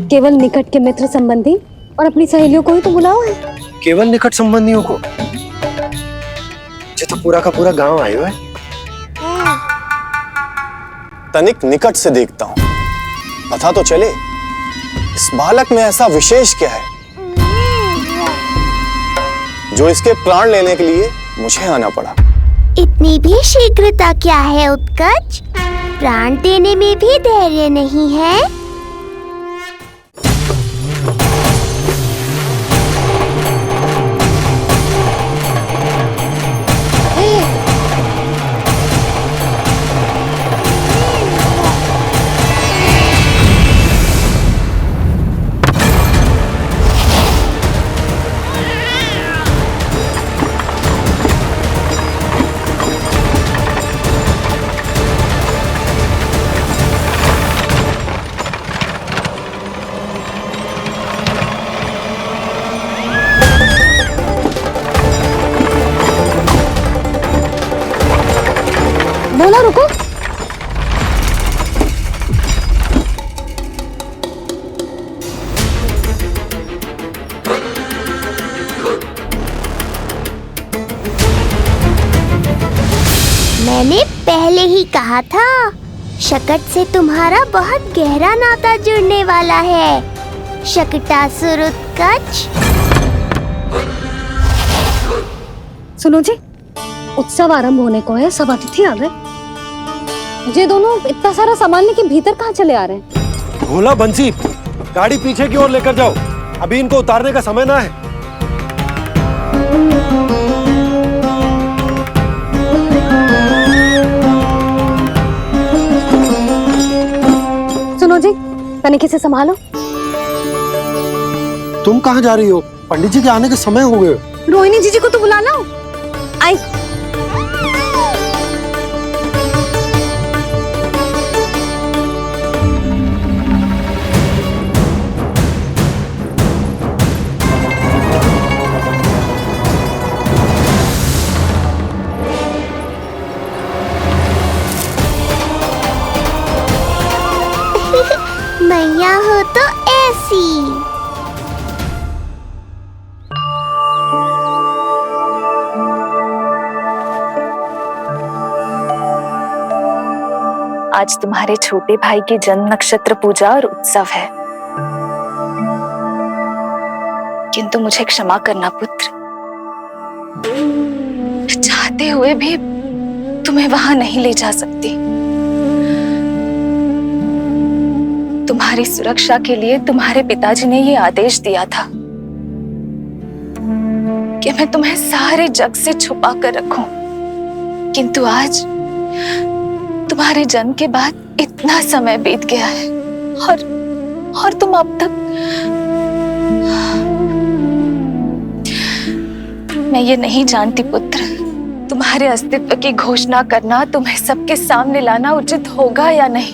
केवल निकट के मित्र संबंधी और अपनी सहेलियों को ही तो बुलाओ है। केवल निकट संबंधियों को? ये तो पूरा का पूरा गांव आया है। तनिक निकट से देखता हूं, पता तो चले इस बालक में ऐसा विशेष क्या है जो इसके प्राण लेने के लिए मुझे आना पड़ा। इतनी भी शीघ्रता क्या है उत्कच? प्राण देने में भी धैर्य नहीं है। बोला रुको। मैंने पहले ही कहा था, शकट से तुम्हारा बहुत गहरा नाता जुड़ने वाला है। शकटासुर उत्कच। सुनो जी, उत्सव आरंभ होने को है, सब अतिथि आ गए। ये दोनों इतना सारा सामान लेके भीतर कहाँ चले आ रहे हैं? भोला, बंसी, गाड़ी पीछे की ओर लेकर जाओ, अभी इनको उतारने का समय ना है। सुनो जी, तनिके से संभालो। तुम कहाँ जा रही हो? पंडित जी के आने के समय हो गए। रोहिणी जीजी को तो बुला लो। आई। मैया हो तो ऐसी। आज तुम्हारे छोटे भाई की जन्म नक्षत्र पूजा और उत्सव है, किंतु मुझे क्षमा करना पुत्र, चाहते हुए भी तुम्हें वहां नहीं ले जा सकती। तुम्हारी सुरक्षा के लिए तुम्हारे पिताजी ने ये आदेश दिया था कि मैं तुम्हें सारे जग से छुपा कर रखूं, किंतु आज तुम्हारे जन्म के बाद इतना समय बीत गया है और तुम अब तक। मैं ये नहीं जानती पुत्र, तुम्हारे अस्तित्व की घोषणा करना, तुम्हें सबके सामने लाना उचित होगा या नहीं,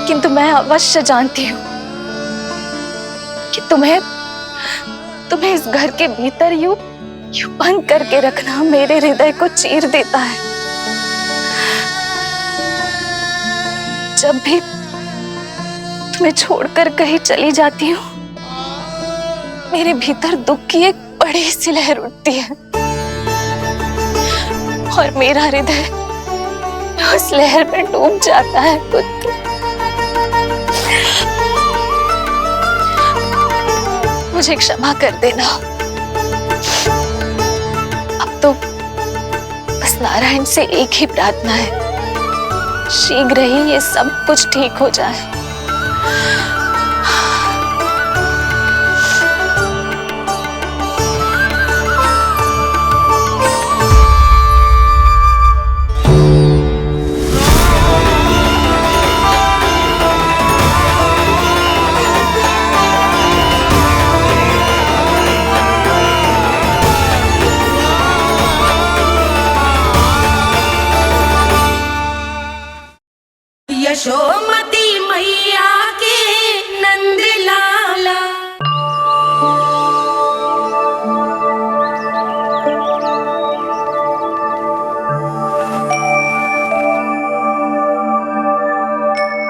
किंतु मैं अवश्य जानती हूँ कि तुम्हें इस घर के भीतर यूं बंद करके रखना मेरे हृदय को चीर देता है। जब भी तुम्हें छोड़कर कहीं चली जाती हूँ, मेरे भीतर दुख की एक बड़ी सी लहर उठती है और मेरा हृदय उस लहर में डूब जाता है पुत्र। मुझे क्षमा कर देना। अब तो बस नारायण से एक ही प्रार्थना है, शीघ्र ही ये सब कुछ ठीक हो जाए।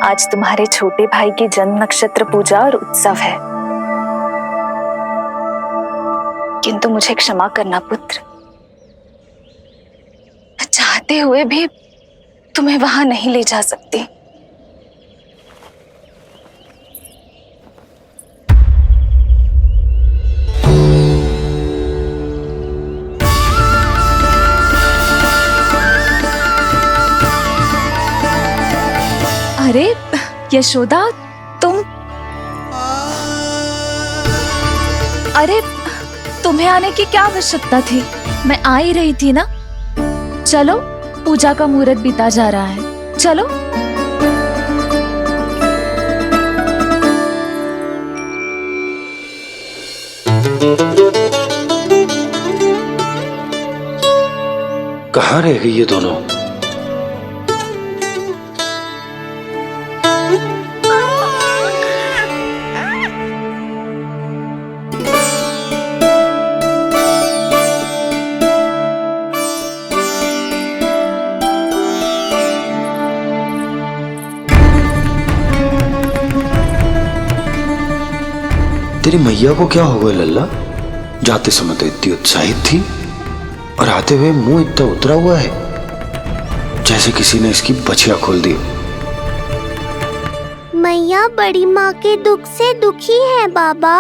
आज तुम्हारे छोटे भाई की जन्म नक्षत्र पूजा और उत्सव है, किंतु मुझे क्षमा करना पुत्र, चाहते हुए भी तुम्हें वहां नहीं ले जा सकती। अरे यशोदा, अरे तुम्हें आने की क्या आवश्यकता थी? मैं आ ही रही थी ना। चलो, पूजा का मुहूर्त बीता जा रहा है, चलो। कहाँ रह गई ये दोनों? तेरी मैया को क्या हो गया लल्ला? जाते समय तो इतनी उत्साहित थी और आते हुए मुंह इतना उतरा हुआ है जैसे किसी ने इसकी बछिया खोल दी। मैया बड़ी माँ के दुख से दुखी है बाबा।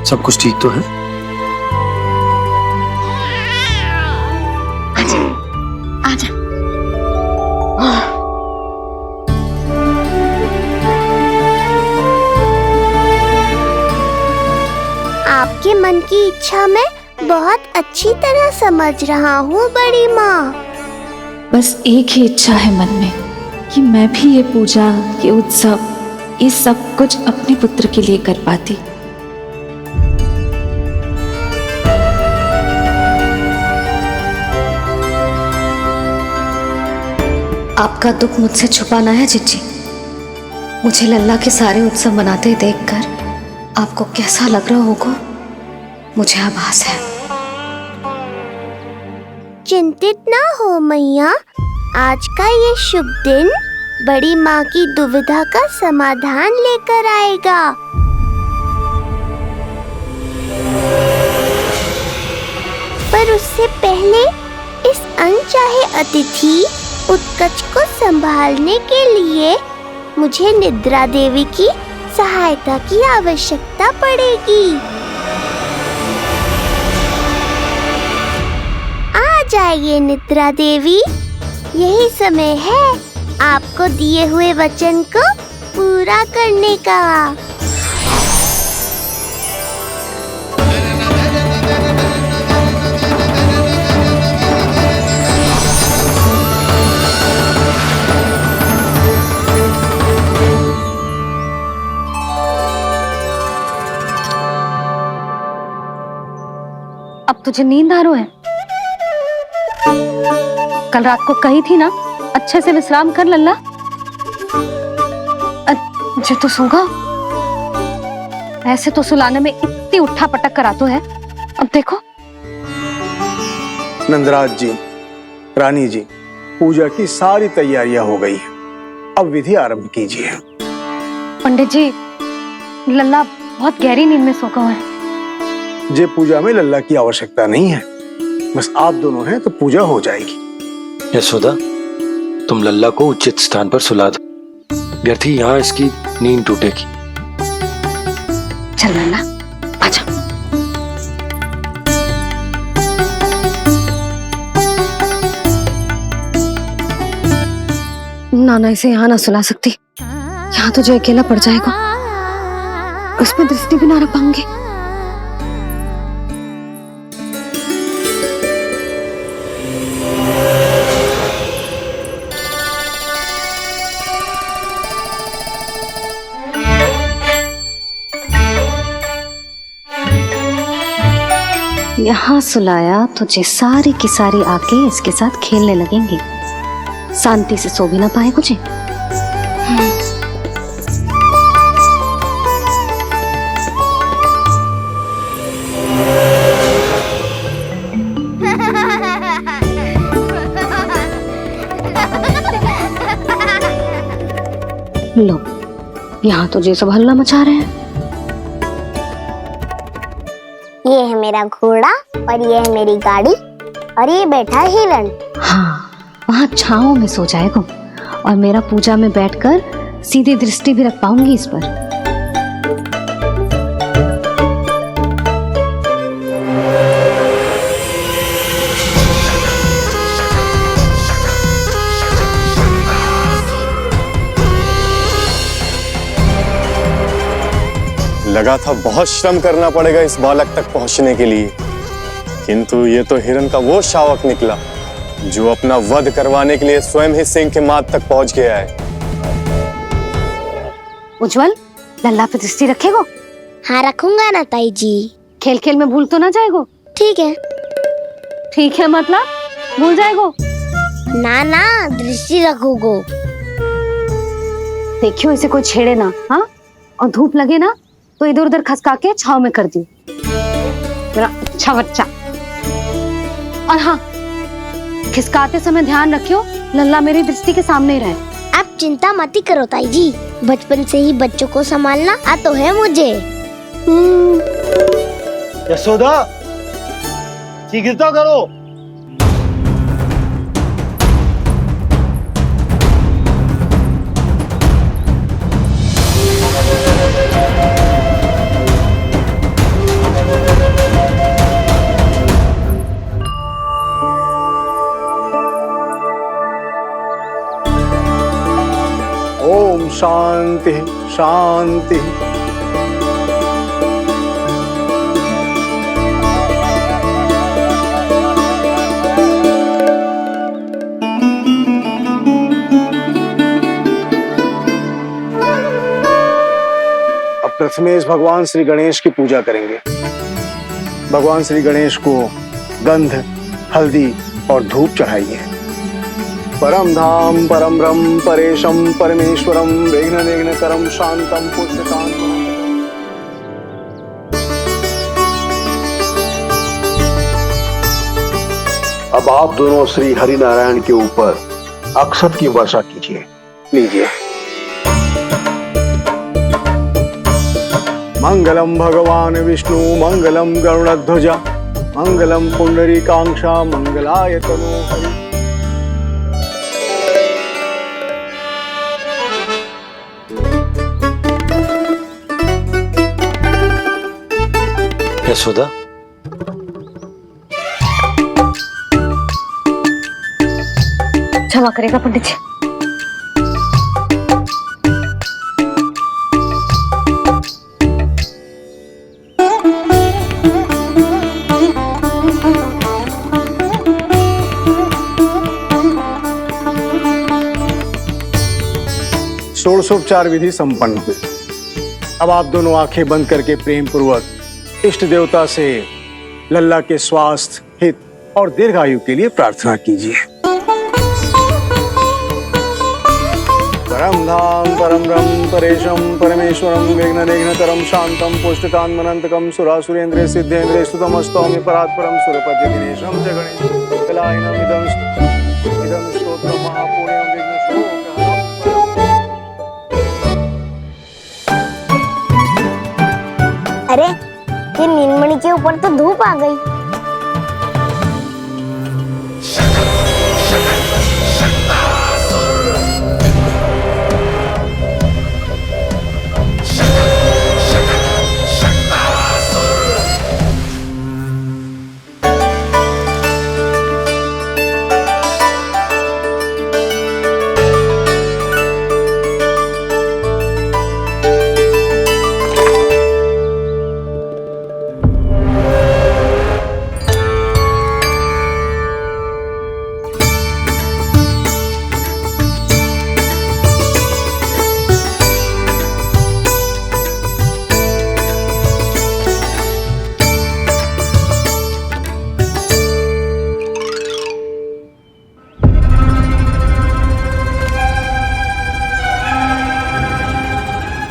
सब कुछ ठीक तो है? आजा। आपके मन की इच्छा मैं बहुत अच्छी तरह समझ रहा हूँ बड़ी माँ। बस एक ही इच्छा है मन में कि मैं भी ये पूजा, ये उत्सव, ये सब कुछ अपने पुत्र के लिए कर पाती। आपका दुख मुझसे छुपाना है जिज्जी। मुझे लल्ला के सारे उत्सव मनाते देखकर आपको कैसा लग रहा होगा, मुझे आभास है। चिंतित ना हो मैया, आज का ये शुभ दिन बड़ी माँ की दुविधा का समाधान लेकर आएगा। पर उससे पहले इस अनचाहे अतिथि उत्कच को संभालने के लिए मुझे निद्रा देवी की सहायता की आवश्यकता पड़ेगी। आ जाइए निद्रा देवी, यही समय है आपको दिए हुए वचन को पूरा करने का। अब तुझे नींद आ रही है? कल रात को कही थी ना अच्छे से विश्राम कर लल्ला। जो तो सोगा, ऐसे तो सुलाने में इतनी उठा पटक करा तो है। अब देखो। नंदराज जी, रानी जी, पूजा की सारी तैयारियां हो गई हैं। अब विधि आरंभ कीजिए। पंडित जी, लल्ला बहुत गहरी नींद में सोगा हुआ है। जे पूजा में लल्ला की आवश्यकता नहीं है, बस आप दोनों हैं तो पूजा हो जाएगी। यशोदा, तुम लल्ला को उचित स्थान पर सुला दो, व्यर्थ ही यहाँ इसकी नींद टूटेगी। चल लल्ला, आजा। नाना इसे यहाँ ना सुला सकती, यहाँ तो जो अकेला पड़ जाएगा, उसमें दृष्टि भी ना रख पाऊंगी। यहाँ सुलाया तो जे सारी की सारी आके इसके साथ खेलने लगेंगी, शांति से सो भी ना पाए कुछ। यहाँ तो ये सब हल्ला मचा रहे हैं। ये है मेरा घोड़ा और ये है मेरी गाड़ी और ये बैठा है हिरण। हाँ, वहाँ छांव में सो जाएगा और मेरा पूजा में बैठकर सीधी दृष्टि भी रख पाऊंगी इस पर। लगा था बहुत श्रम करना पड़ेगा इस बालक तक पहुंचने के लिए, किंतु ये तो हिरण का वो शावक निकला जो अपना वध करवाने के लिए स्वयं ही सिंह के माथ तक पहुंच गया है। उज्जवल, लल्ला पे दृष्टि रखेगो? हाँ रखूंगा ना ताई जी। खेल खेल में भूल तो ना जाएगो? ठीक है। ठीक है मतलब भूल जाएगो? ना ना, दृष्टि रखोगो। देखियो इसे कोई छेड़े ना, हाँ? और धूप लगे ना तो इधर उधर खसका के छाव में कर दी। मेरा अच्छा बच्चा। और हाँ, खिसकाते समय ध्यान रखियो लल्ला मेरी दृष्टि के सामने ही रहे। आप चिंता मत ही करो ताई जी, बचपन से ही बच्चों को संभालना आता है मुझे। यशोदा, शीघ्रता करो। ओम शांति शांति। अब प्रथमेश भगवान श्री गणेश की पूजा करेंगे। भगवान श्री गणेश को गंध, हल्दी और धूप चढ़ाइए। परम धाम परम ब्रह्म परेशम परमेश्वरम विघ्न निघ्नकरम शांतम पुष्टकांतम। अब आप दोनों श्री हरि नारायण के ऊपर अक्षत की वर्षा कीजिए। लीजिए। मंगलम भगवान विष्णु मंगलम गरुड़ध्वजा मंगलम पुंडरीकांक्षा मंगलाय तनोहरि। यशोदा, क्षमा करेगा पंडित जी। षोडशोपचार विधि संपन्न हुई। अब आप दोनों आंखें बंद करके प्रेम पूर्वक इष्ट देवता से लल्ला के स्वास्थ्य, हित और दीर्घायु के लिए प्रार्थना कीजिए। परम धाम परम ब्रह्म परेशम परमेश्वरम विघ्न निघ्नकरम शांतम पुष्टकांतमनंतकम सुरासुरेंद्र सिद्धेंद्र स्तुतमस्तौमि परात्परम सुरपति दिनेशम च गणेश कलायनम इदं स्तोत्रम महापुण्यम विघ्नशोकहरम। अरे ये नीलमणि के ऊपर तो धूप आ गई।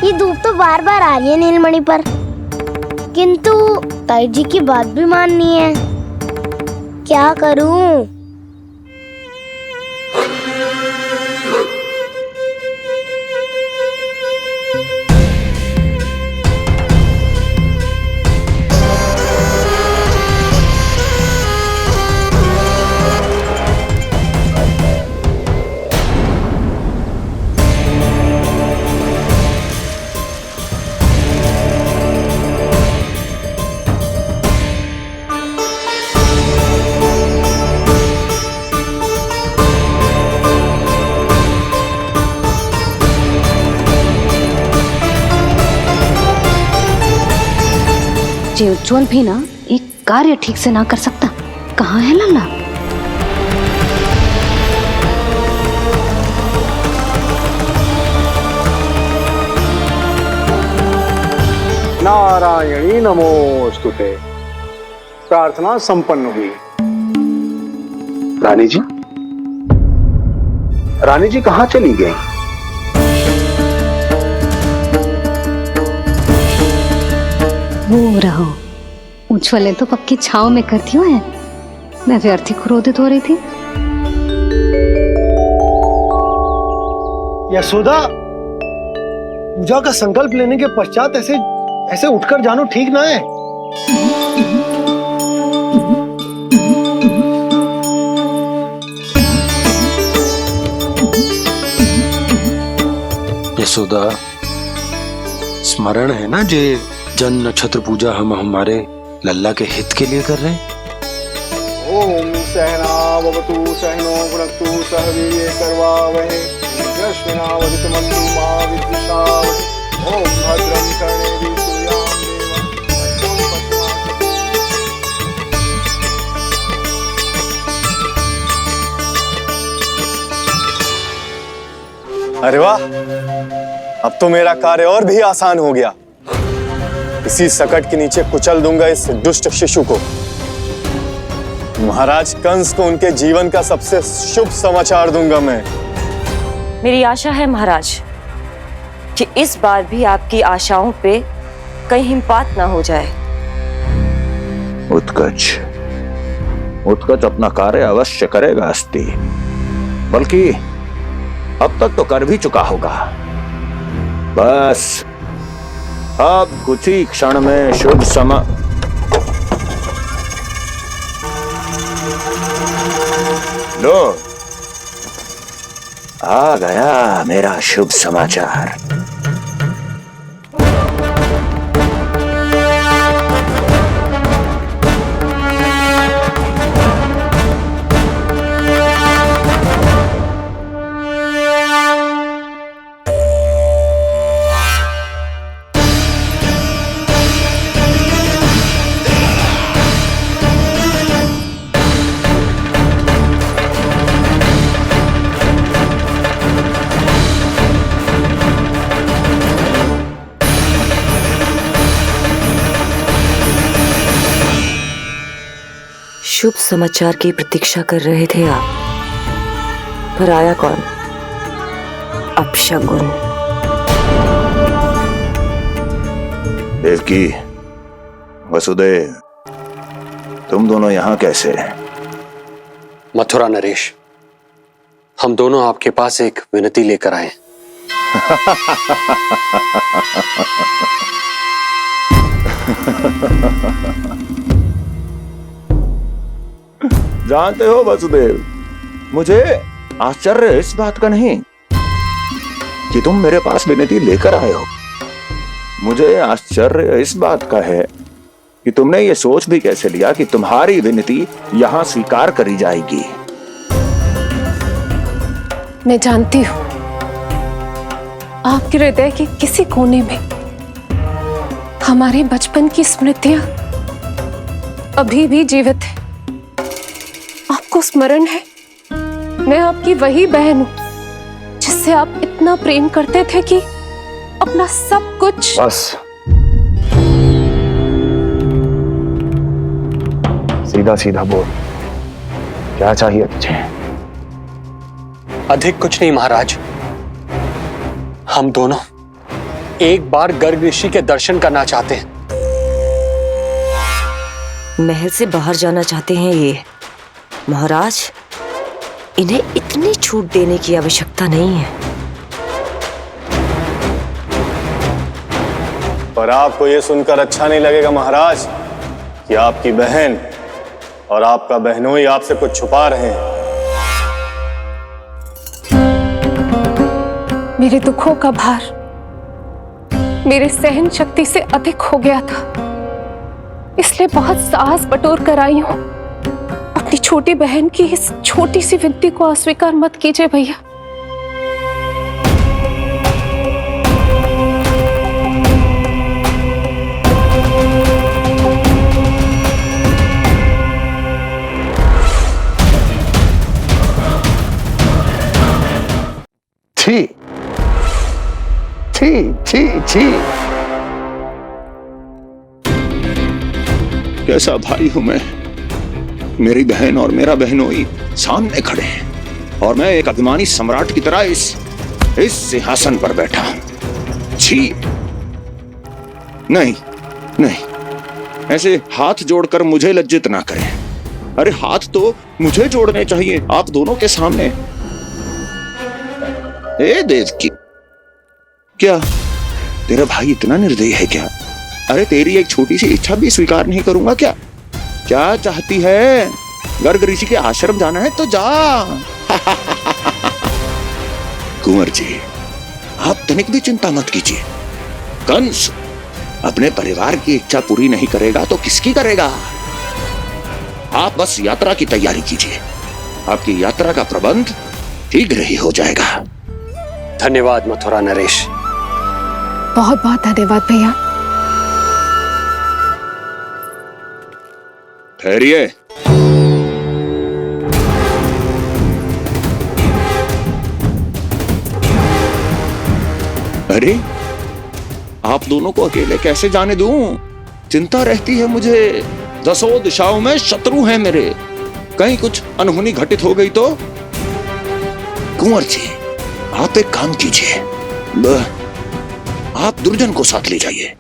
ये धूप तो बार बार आ रही है नीलमणि पर, किंतु ताई जी की बात भी माननी है। क्या करूं? जे उज्जवल भी ना एक कार्य ठीक से ना कर सकता। कहाँ है लल्ला? नारायणी नमोस्तुते। प्रार्थना संपन्न हुई। रानी जी, रानी जी कहाँ चली गई? वो रहो, उज्जवल तो पक्की छाव में करती हुए है। मैं व्यर्थ ही क्रोधित हो रही थी। यशोदा, पूजा का संकल्प लेने के पश्चात ऐसे उठकर जानो ठीक ना है। यशोदा, स्मरण है ना जे जन नक्षत्र पूजा हम हमारे लल्ला के हित के लिए कर रहे हैं। ओम सहनावतु सहनो भुनक्तु सह वीर्ये करवावहै तेजस्विनावधीतमस्तु मा विद्विषावहै। ओम भद्रं कर्णेभिः सूर्यां देवं। अरे वाह, अब तो मेरा कार्य और भी आसान हो गया। इसी सकट के नीचे कुचल दूंगा इस दुष्ट शिशु को। महाराज कंस को उनके जीवन का सबसे शुभ समाचार दूंगा मैं। मेरी आशा है महाराज कि इस बार भी आपकी आशाओं पे कहीं हिमपात ना हो जाए। उत्कच अपना कार्य अवश्य करेगा अस्ति, बल्कि अब तक तो कर भी चुका होगा। बस अब कुछ ही क्षण में शुभ समय। लो, आ गया मेरा शुभ समाचार। शुभ समाचार की प्रतीक्षा कर रहे थे आप, पर आया कौन? अपशगुन। देवकी, वसुदेव, तुम दोनों यहाँ कैसे? मथुरा नरेश, हम दोनों आपके पास एक विनती लेकर आए। जानते हो वसुदेव, मुझे आश्चर्य इस बात का नहीं कि तुम मेरे पास विनती लेकर आए हो। मुझे आश्चर्य इस बात का है कि तुमने ये सोच भी कैसे लिया कि तुम्हारी विनती यहाँ स्वीकार करी जाएगी। मैं जानती हूँ आपके हृदय के किसी कोने में हमारे बचपन की स्मृतियां अभी भी जीवित है। आपको स्मरण है, मैं आपकी वही बहन हूं जिससे आप इतना प्रेम करते थे कि अपना सब कुछ। बस सीधा सीधा बोल, क्या चाहिए तुझे? अधिक कुछ नहीं महाराज, हम दोनों एक बार गर्ग ऋषि के दर्शन करना चाहते हैं। महल से बाहर जाना चाहते हैं ये महाराज, इन्हें इतनी छूट देने की आवश्यकता नहीं है। पर आपको यह सुनकर अच्छा नहीं लगेगा महाराज कि आपकी बहन और आपका बहनोई आपसे कुछ छुपा रहे हैं। मेरे दुखों का भार मेरे सहन शक्ति से अधिक हो गया था, इसलिए बहुत साहस बटोर कर आई हूं। अपनी छोटी बहन की इस छोटी सी विनती को अस्वीकार मत कीजिए भैया। छी छी छी। कैसा भाई हूं मैं। मेरी बहन और मेरा बहनोई सामने खड़े हैं और मैं एक अभिमानी सम्राट की तरह इस सिंहासन पर बैठा हूं। छी। नहीं नहीं, ऐसे हाथ जोड़कर मुझे लज्जित ना करें। अरे हाथ तो मुझे जोड़ने चाहिए आप दोनों के सामने। ए देवकी, क्या तेरा भाई इतना निर्दयी है क्या? अरे तेरी एक छोटी सी इच्छा भी स्वीकार नहीं करूंगा क्या? क्या चाहती है? गर्ग ऋषि के आश्रम जाना है तो जा। कुंवर जी, आप तनिक भी चिंता मत कीजिए। कंस अपने परिवार की इच्छा पूरी नहीं करेगा तो किसकी करेगा? आप बस यात्रा की तैयारी कीजिए। आपकी यात्रा का प्रबंध शीघ्र ही हो जाएगा। धन्यवाद मथुरा नरेश। बहुत बहुत धन्यवाद भैया। ठहरिए। अरे आप दोनों को अकेले कैसे जाने दूं? चिंता रहती है मुझे। दसों दिशाओं में शत्रु हैं मेरे। कहीं कुछ अनहोनी घटित हो गई तो? कुंवर जी, आप एक काम कीजिए, आप दुर्जन को साथ ले जाइए।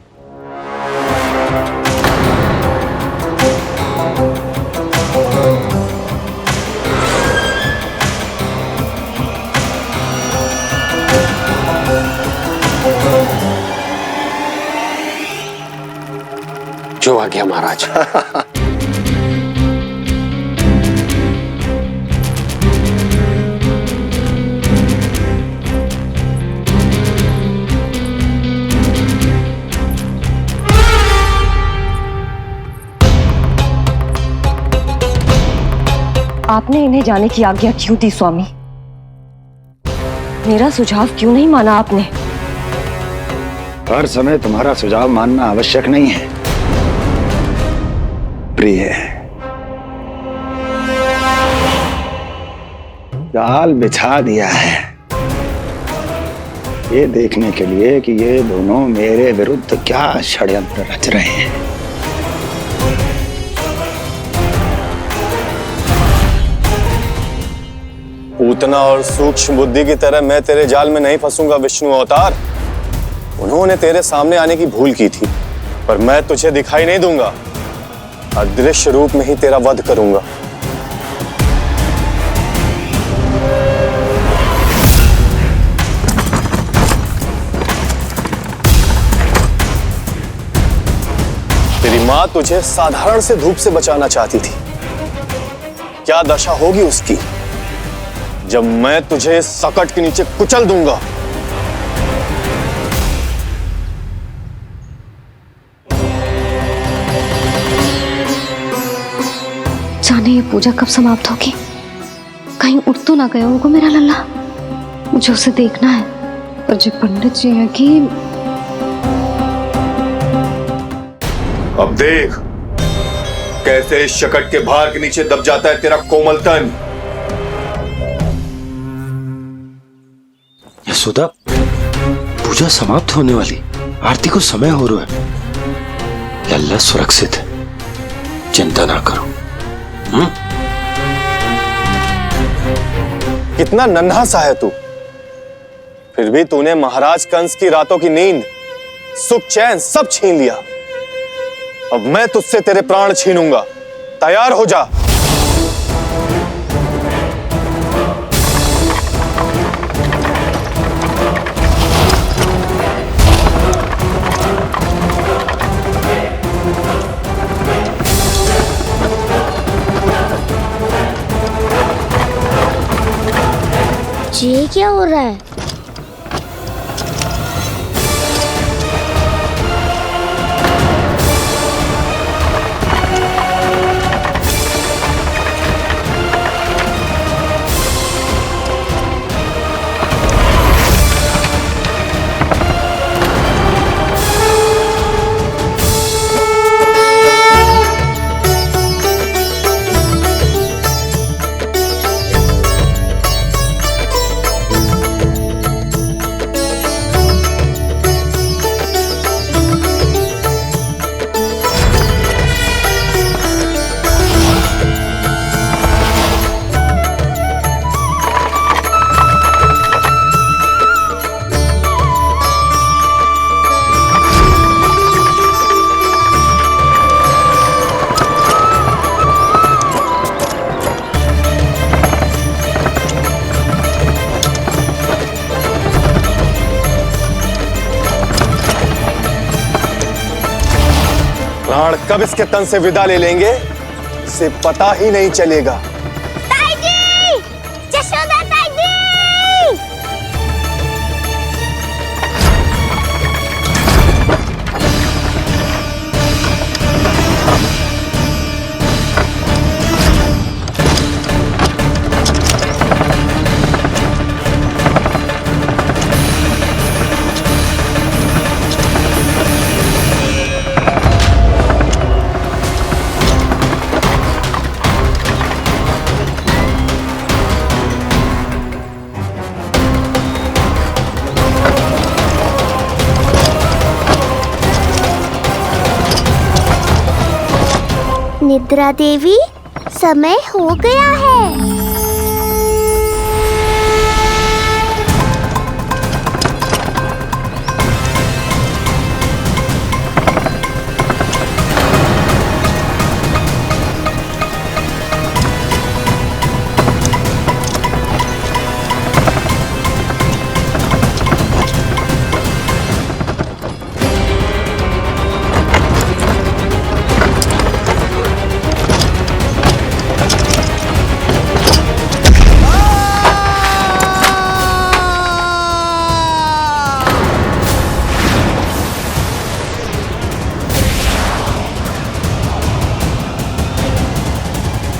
जो आ गया महाराज। आपने इन्हें जाने की आज्ञा क्यों दी स्वामी? मेरा सुझाव क्यों नहीं माना आपने? हर समय तुम्हारा सुझाव मानना आवश्यक नहीं है प्रिय। जाल बिछा दिया है ये देखने के लिए कि ये दोनों मेरे विरुद्ध क्या षड्यंत्र रच रहे हैं। पूतना और सूक्ष्म बुद्धि की तरह मैं तेरे जाल में नहीं फंसूंगा विष्णु अवतार। उन्होंने तेरे सामने आने की भूल की थी, पर मैं तुझे दिखाई नहीं दूंगा। अदृश्य रूप में ही तेरा वध करूंगा। तेरी मां तुझे साधारण से धूप से बचाना चाहती थी। क्या दशा होगी उसकी जब मैं तुझे सकट के नीचे कुचल दूंगा। जाने ये पूजा कब समाप्त होगी? कहीं उठ तो ना गया होगा मेरा लल्ला। मुझे उसे देखना है। पर जो पंडित जी है कि अब देख कैसे इस शकट के भार के नीचे दब जाता है तेरा कोमल तन। यशोदा, पूजा समाप्त होने वाली, आरती को समय हो रहा है। लल्ला सुरक्षित है, चिंता ना करो। कितना नन्हा सा है तू, फिर भी तूने महाराज कंस की रातों की नींद, सुख चैन सब छीन लिया। अब मैं तुझसे तेरे प्राण छीनूंगा। तैयार हो जा। ये क्या हो रहा है? प्राण कब इसके तन से विदा ले लेंगे इसे पता ही नहीं चलेगा। ताई जी! यशोदा ताई जी! निद्रा देवी, समय हो गया है।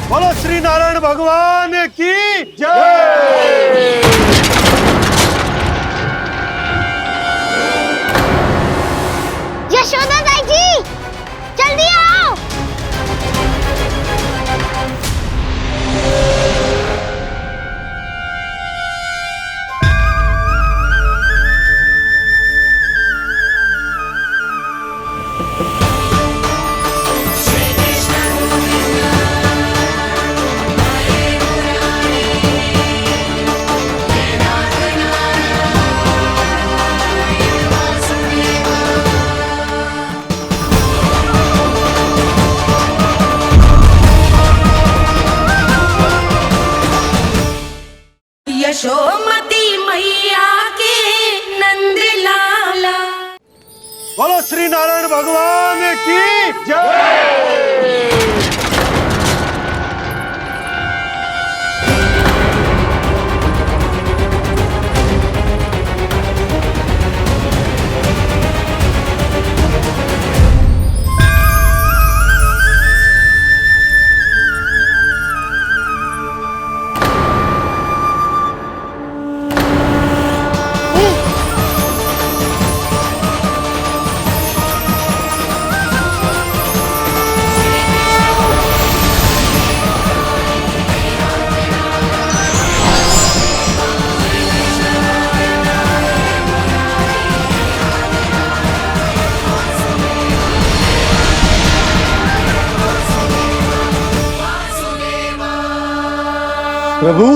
बोलो श्री नारायण भगवान की जय। यशोदा ताई जी, जल्दी आओ। यशोमती मैया के नंद लाला। बोलो श्री नारायण भगवान की जय। प्रभु,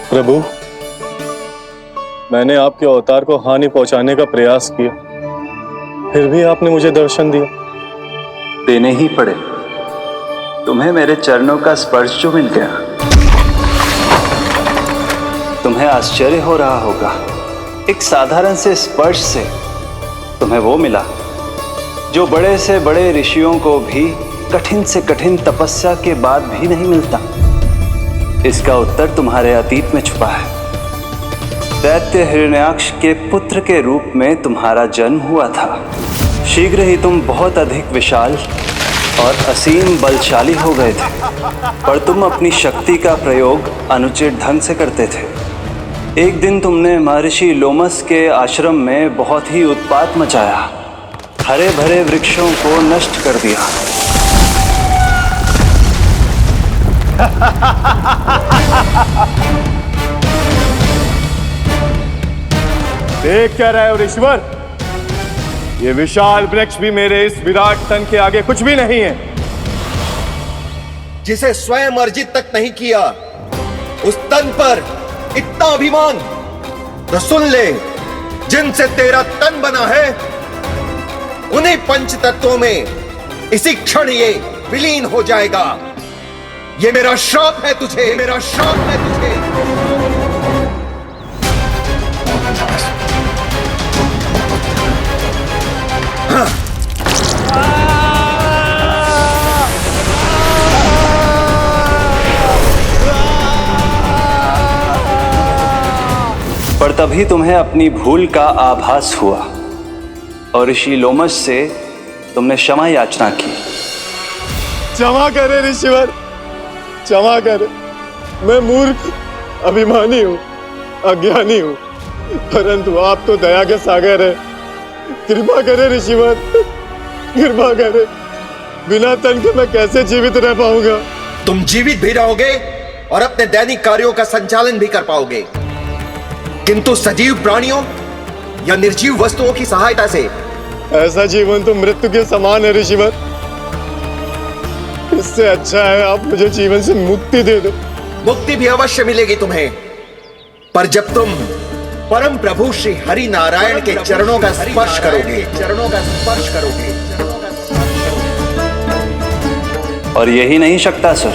प्रभु, मैंने आपके अवतार को हानि पहुंचाने का प्रयास किया, फिर भी आपने मुझे दर्शन दिया। देने ही पड़े। तुम्हें मेरे चरणों का स्पर्श जो मिल गया। तुम्हें आश्चर्य हो रहा होगा, एक साधारण से स्पर्श से तुम्हें वो मिला जो बड़े से बड़े ऋषियों को भी कठिन से कठिन तपस्या के बाद भी नहीं मिलता। इसका उत्तर तुम्हारे अतीत में छुपा है। दैत्य हिरण्याक्ष के पुत्र के रूप में तुम्हारा जन्म हुआ था। शीघ्र ही तुम बहुत अधिक विशाल और असीम बलशाली हो गए थे, पर तुम अपनी शक्ति का प्रयोग अनुचित ढंग से करते थे। एक दिन तुमने महर्षि लोमस के आश्रम में बहुत ही उत्पात मचाया, हरे भरे वृक्षों को नष्ट कर दिया। देख क्या रहे हो ऋषिवर? ये विशाल वृक्ष भी मेरे इस विराट तन के आगे कुछ भी नहीं है। जिसे स्वयं अर्जित तक नहीं किया, उस तन पर इतना अभिमान। तो सुन ले, जिनसे तेरा तन बना है उन्हीं पंच तत्वों में इसी क्षण ये विलीन हो जाएगा। ये मेरा श्राप है तुझे, ये मेरा श्राप है तुझे। तभी तुम्हें अपनी भूल का आभास हुआ और ऋषि लोमश से तुमने क्षमा याचना की। क्षमा करे ऋषिवर, क्षमा करे। मैं मूर्ख, अभिमानी हूँ, अज्ञानी हूँ, परंतु आप तो दया के सागर है। कृपा करे ऋषिवर, कृपा करे। बिना तन के मैं कैसे जीवित रह पाऊंगा? तुम जीवित भी रहोगे और अपने दैनिक कार्यों का संचालन भी कर पाओगे, किंतु सजीव प्राणियों या निर्जीव वस्तुओं की सहायता से ऐसा जीवन तो मृत्यु के समान है ऋषिवर। इससे अच्छा है आप मुझे जीवन से मुक्ति दे दो। मुक्ति भी अवश्य मिलेगी तुम्हें, पर जब तुम परम प्रभु श्री हरि नारायण के चरणों का स्पर्श करोगे, चरणों का स्पर्श करोगे। और यही नहीं शक्तासुर,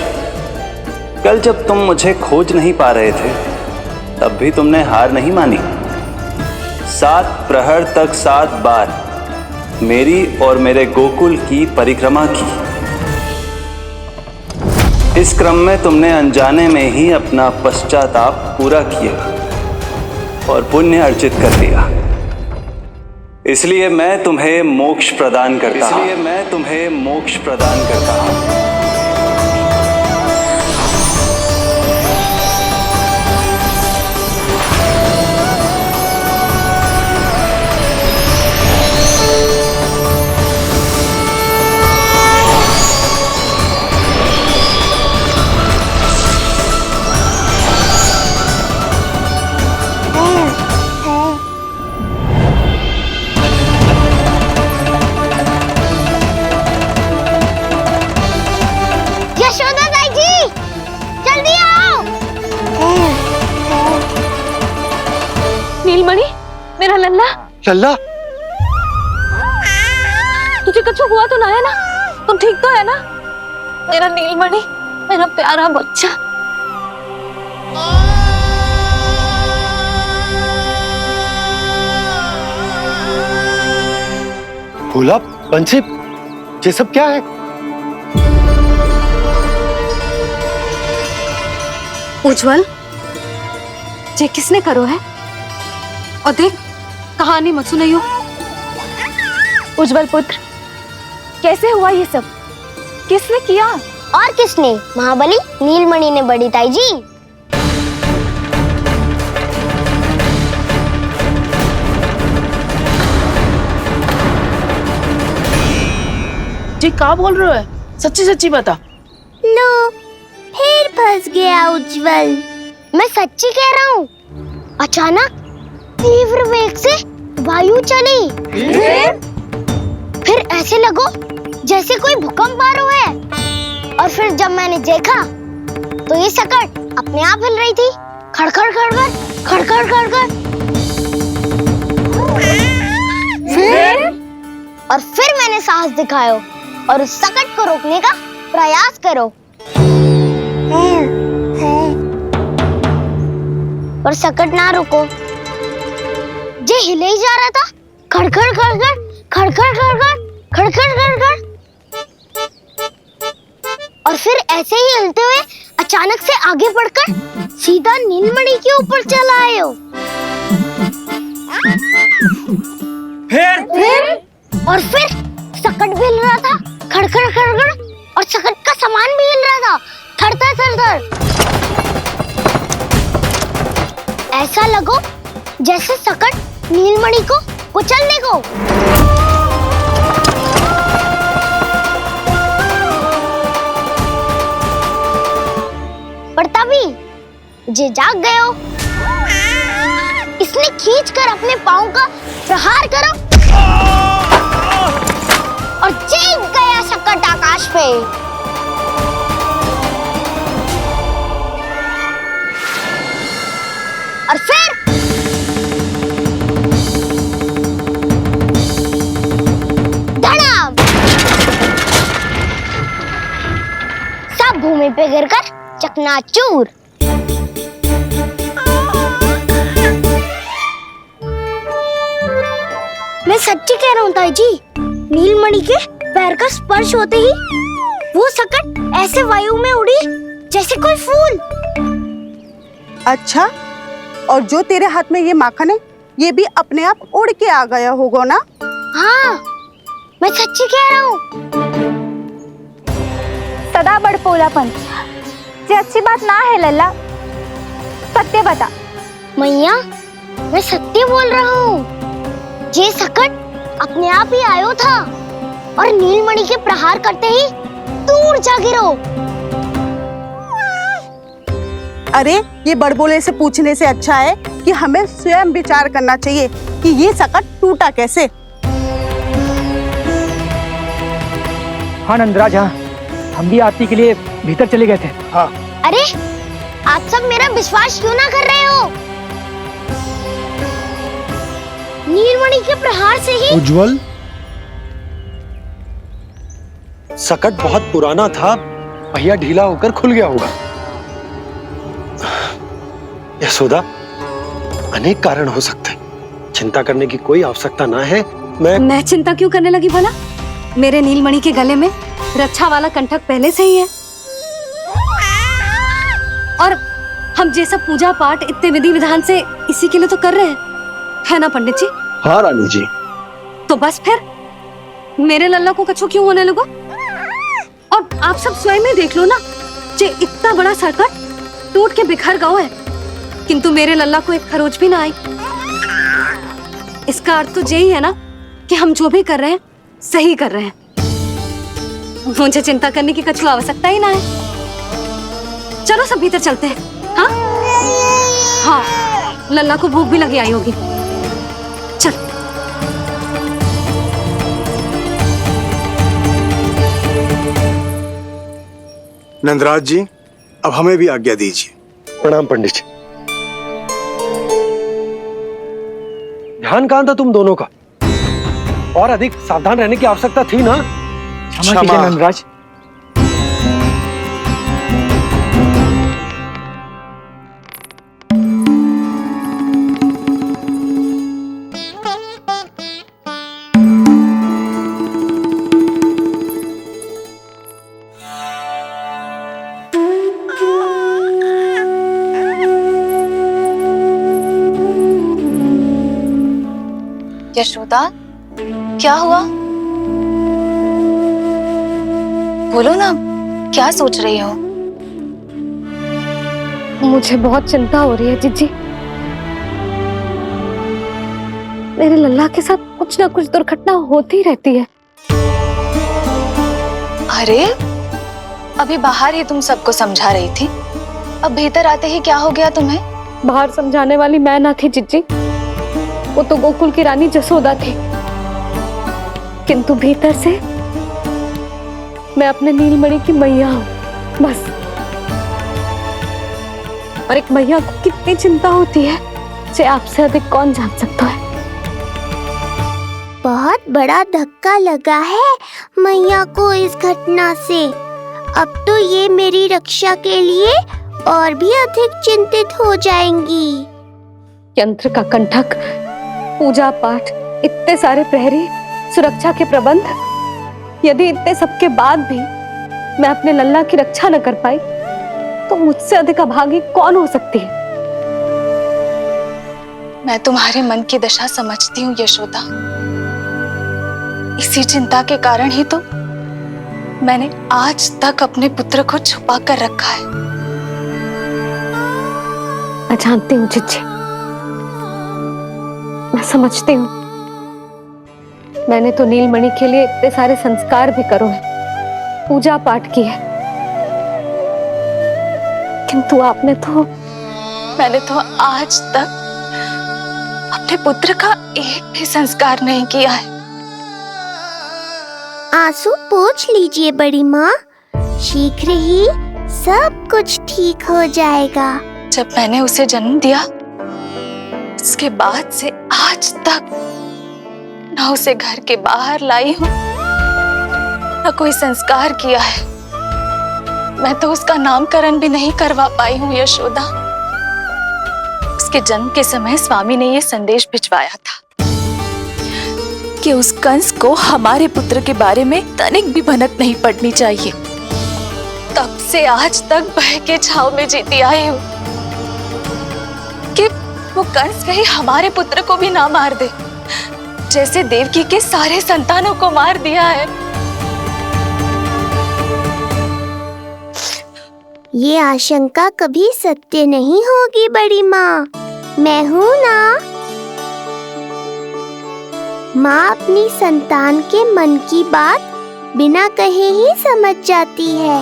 कल जब तुम मुझे खोज नहीं पा रहे थे तब भी तुमने हार नहीं मानी। 7 प्रहर तक 7 बार मेरी और मेरे गोकुल की परिक्रमा की। इस क्रम में तुमने अनजाने में ही अपना पश्चाताप पूरा किया और पुण्य अर्जित कर लिया। इसलिए मैं तुम्हें मोक्ष प्रदान करता हूं। इसलिए मैं तुम्हें मोक्ष प्रदान करता हूं। नीलमणि, मेरा लल्ला। लल्ला, तुझे कुछ हुआ तो ना है ना? तुम ठीक तो है ना? मेरा नीलमणि, मेरा प्यारा बच्चा। भोला, बंसी, ये सब क्या है? उज्जवल, ये किसने करो है? और देख, कहानी मत सुनाइयो। उज्जवल पुत्र, कैसे हुआ ये सब? किसने किया? और किसने? महाबली नीलमणि ने बड़ी ताई जी। जी क्या बोल रहे हो? सच्ची सच्ची बता। लो, फिर फंस गया उज्जवल। मैं सच्ची कह रहा हूँ। अचानक तीव्र वेग से वायु चली, फिर ऐसे लगो जैसे कोई भूकंप आ रहा है। और फिर जब मैंने देखा तो ये सकट अपने आप हिल रही थी, खड़खड़ खड़खड़ खड़खड़ खड़खड़। फिर मैंने साहस दिखाया और उस सकट को रोकने का प्रयास करो, पर सकट ना रुको। जे हिले ही जा रहा था, खड़खड़ खड़खड़ खड़खड़ खड़खड़ खड़खड़ खड़खड़। और फिर ऐसे ही हिलते हुए अचानक से आगे बढ़कर सीधा नीलमणि के ऊपर चला आए हो। और फिर सकट भी हिल रहा था, खड़खड़ खड़खड़, और सकट का सामान भी हिल रहा था, थरथर थरथर। ऐसा लगो जैसे सकट नीलमणि को कुचलने को। पर तभी जे जाग गए हो, इसने खींचकर अपने पांव का प्रहार करो और चीख गया सकट आकाश पे। और फिर धड़ाम, सब भूमि पे गिरकर चकनाचूर। मैं सच्ची कह रहा हूँ ताई जी, नीलमणि के पैर का स्पर्श होते ही वो सकट ऐसे वायु में उड़ी जैसे कोई फूल। अच्छा, और जो तेरे हाथ में ये माखन है, ये भी अपने आप उड़ के आ गया होगा ना? हाँ, मैं सच्ची कह रहा हूँ। सदा बड़पोलापन ये अच्छी बात ना है लल्ला, सत्य बता। मैया, मैं सत्य बोल रहा हूँ। ये सकट अपने आप ही आयो था और नीलमणि के प्रहार करते ही दूर जा गिरो। अरे ये बड़बोले से पूछने से अच्छा है कि हमें स्वयं विचार करना चाहिए कि ये सकट टूटा कैसे। हाँ नंदराज, हाँ, हम भी आरती के लिए भीतर चले गए थे। हाँ। अरे आप सब मेरा विश्वास क्यों ना कर रहे हो? नीलमणि के प्रहार से ही उज्जवल, सकट बहुत पुराना था, पहिया ढीला होकर खुल गया होगा। यशोदा, अनेक कारण हो सकते हैं, चिंता करने की कोई आवश्यकता ना है। मैं चिंता क्यों करने लगी भला? मेरे नीलमणि के गले में रक्षा वाला कंठक पहले से ही है, और हम ये सब पूजा पाठ इतने विधि विधान से इसी के लिए तो कर रहे हैं, है ना पंडित जी? हाँ रानी जी। तो बस फिर मेरे लल्ला को कछु क्यों होने लगा? और आप सब स्वयं ही देख लो ना, जे इतना बड़ा सकट टूट के बिखर गया है, किंतु मेरे लल्ला को एक खरोच भी ना आई। इसका अर्थ तो यही है ना कि हम जो भी कर रहे हैं सही कर रहे हैं। मुझे चिंता करने की कछु आवश्यकता ही ना है। चलो सब भीतर चलते हैं। हाँ हाँ, लल्ला को भूख भी लगी आई होगी। चल। नंदराज जी, अब हमें भी आज्ञा दीजिए। प्रणाम पंडित जी। ध्यान कहाँ था तुम दोनों का? और अधिक सावधान रहने की आवश्यकता थी ना? क्षमा कीजिए नंदराज। यशोदा, क्या हुआ? बोलो ना, क्या सोच रही हो? मुझे बहुत चिंता हो रही है जीजी। मेरे लल्ला के साथ कुछ ना कुछ दुर्घटना होती रहती है। अरे अभी बाहर ही तुम सबको समझा रही थी, अब भीतर आते ही क्या हो गया तुम्हें? बाहर समझाने वाली मैं ना थी जीजी, वो तो गोकुल की रानी जसोदा थी, किंतु भीतर से मैं अपने नीलमणि की मैया हूँ, बस। और एक मैया को कितनी चिंता होती है, इसे आपसे अधिक कौन जान सकता है। बहुत बड़ा धक्का लगा है मैया को इस घटना से। अब तो ये मेरी रक्षा के लिए और भी अधिक चिंतित हो जाएंगी। यंत्र का कंठक, पूजा पाठ, इतने सारे प्रहरी, सुरक्षा के प्रबंध, यदि इतने सबके बाद भी मैं अपने लल्ला की रक्षा न कर पाई तो मुझसे अधिक अभागी कौन हो सकती है? मैं तुम्हारे मन की दशा समझती हूँ यशोदा। इसी चिंता के कारण ही तो मैंने आज तक अपने पुत्र को छुपा कर रखा है। मैं जानती हूँ जीजी, मैं समझती हूँ। मैंने तो नीलमणि के लिए इतने सारे संस्कार भी करो है, पूजा पाठ की है, किंतु मैंने तो आज तक अपने पुत्र का एक भी संस्कार नहीं किया है। आंसू पोंछ लीजिए बड़ी माँ, शीघ्र ही सब कुछ ठीक हो जाएगा। जब मैंने उसे जन्म दिया उसके बाद से आज तक न उसे घर के बाहर लाई हूँ, न कोई संस्कार किया है। मैं तो उसका नामकरण भी नहीं करवा पाई हूँ यशोदा। उसके जन्म के समय स्वामी ने यह संदेश भिजवाया था कि उस कंस को हमारे पुत्र के बारे में तनिक भी भनक नहीं पड़नी चाहिए। तब से आज तक भय के छाव में जीती आई हूँ कि वो कंस कहीं हमारे पुत्र को भी ना मार दे, जैसे देवकी के सारे संतानों को मार दिया है। ये आशंका कभी सत्य नहीं होगी बड़ी माँ, मैं हूँ ना। माँ अपनी संतान के मन की बात बिना कहे ही समझ जाती है।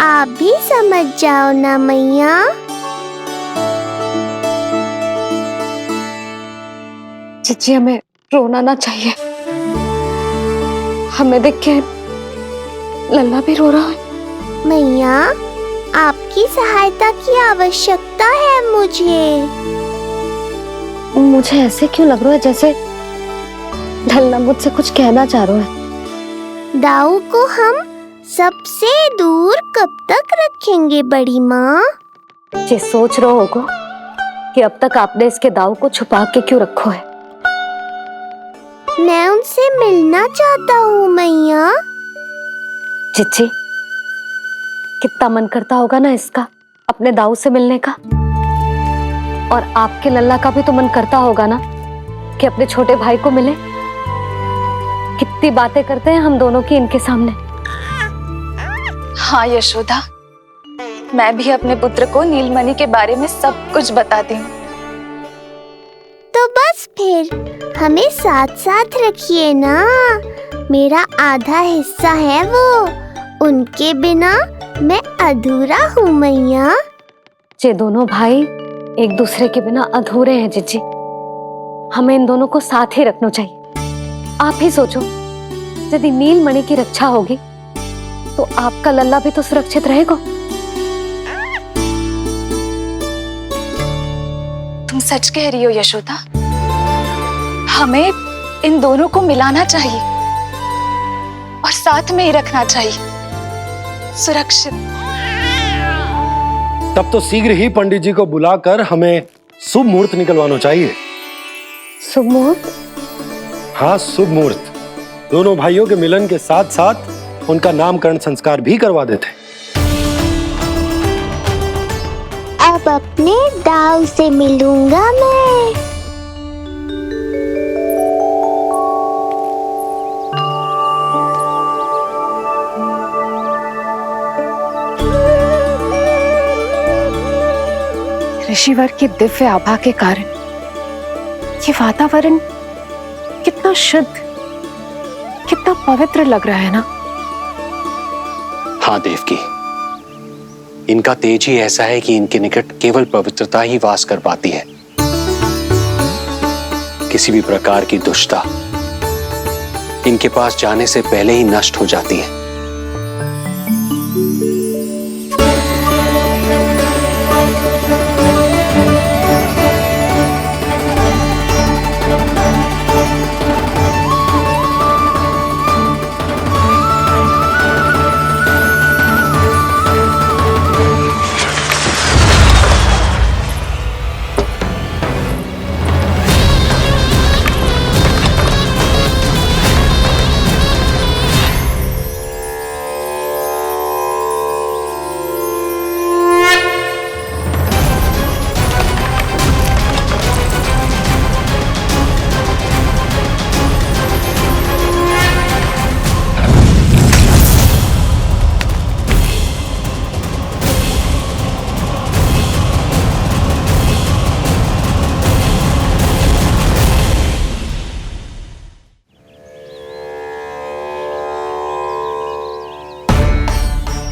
आप भी समझ जाओ ना मैया। चिची, हमें रोना ना चाहिए। हमें देख के लल्ला भी रो रहा है। मैया, आपकी सहायता की आवश्यकता है मुझे। मुझे ऐसे क्यों लग रहा है जैसे लल्ला मुझसे कुछ कहना चाह रहा है। दाऊ को हम सबसे दूर कब तक रखेंगे बड़ी माँ? ये सोच रहे होगा कि अब तक आपने इसके दाऊ को छुपा के क्यों रखो है। मैं उनसे मिलना चाहता हूँ मैया। चिची, कितना मन करता होगा ना इसका अपने दाऊ से मिलने का। और आपके लल्ला का भी तो मन करता होगा ना कि अपने छोटे भाई को मिले। कितनी बातें करते हैं हम दोनों की इनके सामने। हाँ यशोदा, मैं भी अपने पुत्र को नीलमणि के बारे में सब कुछ बताती हूँ। तो बस फिर हमें साथ साथ रखिए ना। मेरा आधा हिस्सा है वो, उनके बिना मैं अधूरा हूँ मैया। ये दोनों भाई एक दूसरे के बिना अधूरे हैं जिज्जी। हमें इन दोनों को साथ ही रखना चाहिए। आप ही सोचो, यदि नीलमणि की रक्षा होगी तो आपका लल्ला भी तो सुरक्षित रहेगा। तुम सच कह रही हो यशोदा, हमें इन दोनों को मिलाना चाहिए और साथ में ही रखना चाहिए, सुरक्षित। तब तो शीघ्र ही पंडित जी को बुलाकर हमें शुभ मुहूर्त निकलवाना चाहिए। शुभ मुहूर्त? हाँ, शुभ मुहूर्त। दोनों भाइयों के मिलन के साथ साथ उनका नामकरण संस्कार भी करवा देते। अब अपने दाऊ से मिलूंगा मैं। ऋषिवर की दिव्य आभा के कारण ये वातावरण कितना शुद्ध, कितना पवित्र लग रहा है ना। हाँ देवकी, इनका तेज ही ऐसा है कि इनके निकट केवल पवित्रता ही वास कर पाती है। किसी भी प्रकार की दुष्टता इनके पास जाने से पहले ही नष्ट हो जाती है।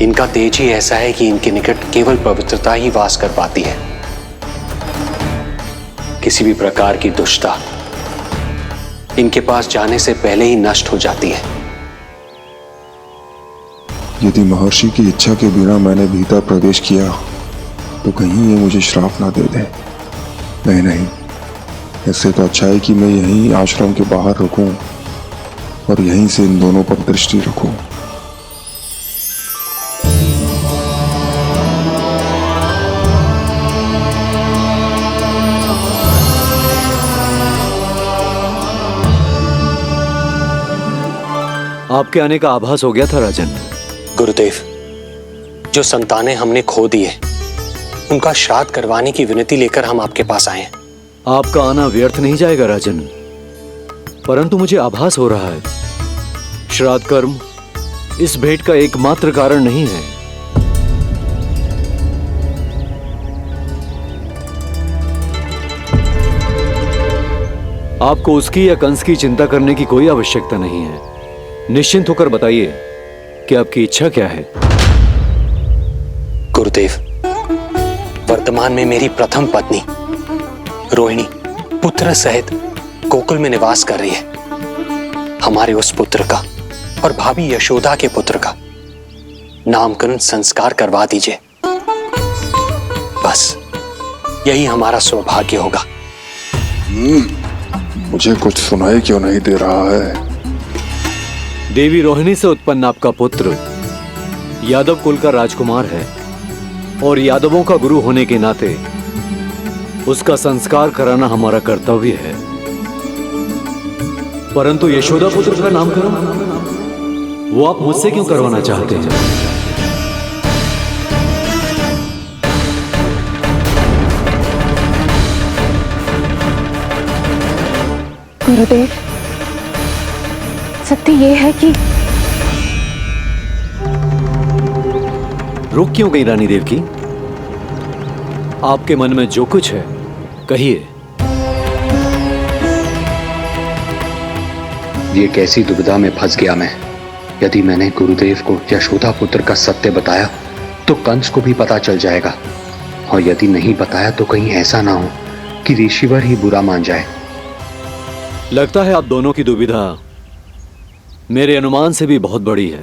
इनका तेज ही ऐसा है कि इनके निकट केवल पवित्रता ही वास कर पाती है। किसी भी प्रकार की दुष्टता इनके पास जाने से पहले ही नष्ट हो जाती है। यदि महर्षि की इच्छा के बिना मैंने भीतर प्रवेश किया तो कहीं ये मुझे श्राप ना दे दे। नहीं नहीं, इससे तो अच्छा है कि मैं यहीं आश्रम के बाहर रुकूं और यहीं से इन दोनों पर दृष्टि रखूं। आपके आने का आभास हो गया था राजन। गुरुदेव, जो संतानें हमने खो दी है उनका श्राद्ध करवाने की विनती लेकर हम आपके पास आए हैं। आपका आना व्यर्थ नहीं जाएगा राजन, परंतु मुझे आभास हो रहा है श्राद्ध कर्म इस भेंट का एकमात्र कारण नहीं है। आपको उसकी या कंस की चिंता करने की कोई आवश्यकता नहीं है। निश्चिंत होकर बताइए कि आपकी इच्छा क्या है। गुरुदेव, वर्तमान में मेरी प्रथम पत्नी रोहिणी पुत्र सहित गोकुल में निवास कर रही है। हमारे उस पुत्र का और भाभी यशोदा के पुत्र का नामकरण संस्कार करवा दीजिए। बस यही हमारा सौभाग्य होगा। मुझे कुछ सुनाई क्यों नहीं दे रहा है? देवी रोहिणी से उत्पन्न आपका पुत्र यादव कुल का राजकुमार है और यादवों का गुरु होने के नाते उसका संस्कार कराना हमारा कर्तव्य है। परंतु यशोदा पुत्र का नामकरण वो आप मुझसे क्यों करवाना चाहते हैं? गुरुदेव, सत्य ये है कि रुक क्यों गई रानी देव की? आपके मन में जो कुछ है कहिए। ये कैसी दुविधा में फंस गया मैं। यदि मैंने गुरुदेव को यशोदा पुत्र का सत्य बताया तो कंस को भी पता चल जाएगा, और यदि नहीं बताया तो कहीं ऐसा ना हो कि ऋषिवर ही बुरा मान जाए। लगता है आप दोनों की दुविधा मेरे अनुमान से भी बहुत बड़ी है।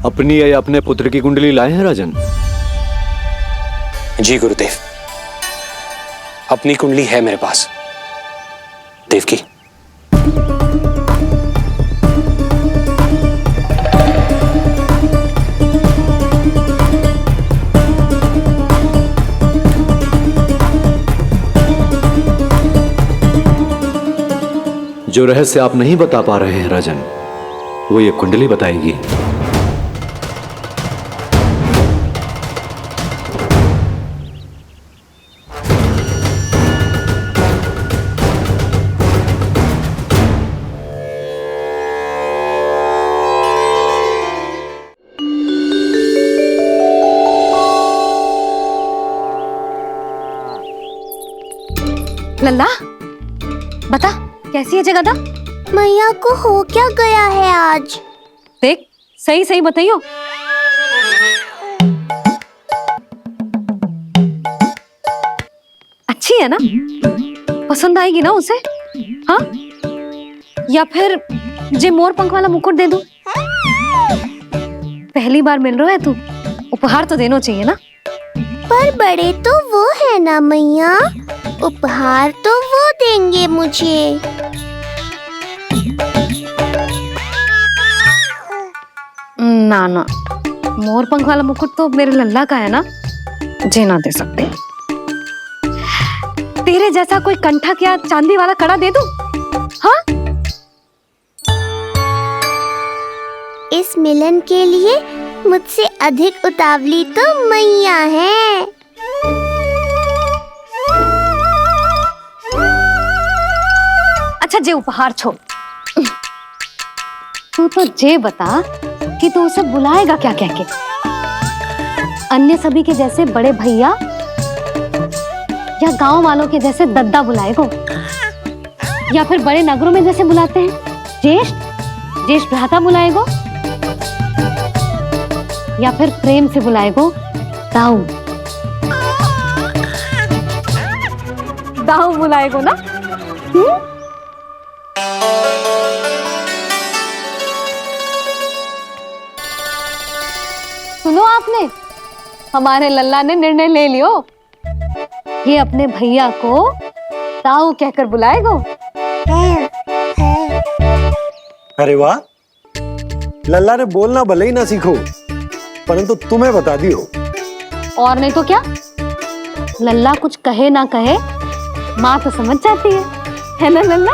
अपनी या अपने पुत्र की कुंडली लाए हैं राजन? जी गुरुदेव, अपनी कुंडली है मेरे पास। देवकी, जो रहस्य आप नहीं बता पा रहे हैं राजन, वो ये कुंडली बताएगी। लल्ला, बता कैसी है जगदा? मैया को हो क्या गया है आज? देख, सही सही बताइयो। अच्छी है ना? पसंद आएगी ना उसे? हाँ? या फिर जे मोर पंख वाला मुकुट दे दूं? पहली बार मिल रहा है तू, उपहार तो देना चाहिए ना? पर बड़े तो वो है ना मैया, उपहार तो वो देंगे मुझे। ना ना, मोर पंख वाला मुकुट तो मेरे लल्ला का है ना, मुझे ना दे सकते। तेरे जैसा कोई कंठा क्या चांदी वाला कड़ा दे दूं? हाँ? इस मिलन के लिए मुझसे अधिक उतावली तो मैया है। अच्छा, जे उपहार छोड़, तू तो जे बता कि तू उसे बुलाएगा क्या कह के? अन्य सभी के जैसे बड़े भैया या गांव वालों के जैसे दद्दा बुलाएगो, या फिर बड़े नगरों में जैसे बुलाते हैं ज्येष्ठ ज्येष्ठ भ्राता बुलाएगो, या फिर प्रेम से बुलाएगो दाऊ दाऊ बुलाएगो ना? सुनो आपने, हमारे लल्ला ने निर्णय ले लियो, ये अपने भैया को ताऊ कहकर बुलाएगो। अरे वाह, लल्ला ने बोलना भले ही ना सीखो, परंतु तुम्हें बता दियो। और नहीं तो क्या, लल्ला कुछ कहे ना कहे माँ तो समझ जाती है ना लल्ला?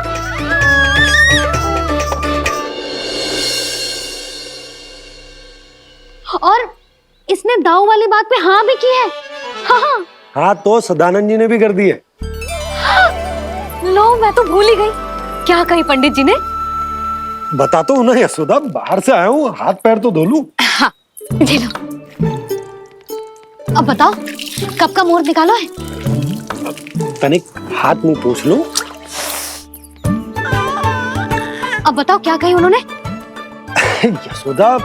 और इसने दाऊ वाली बात पे हाँ भी की है। हाँ हाँ हाँ, तो सदानंद जी ने भी कर दी है। लो, मैं तो भूल ही गई। क्या कही पंडित जी ने? बता तो ना यशोदा, बाहर से आया हूँ, हाथ पैर तो धो लूं। हाँ, ले लो। अब बताओ, कब का मुहूर्त निकालो है? तनिक हाथ मुंह पूछ लो। अब बताओ क्या कही उन्होंने? यशोदा,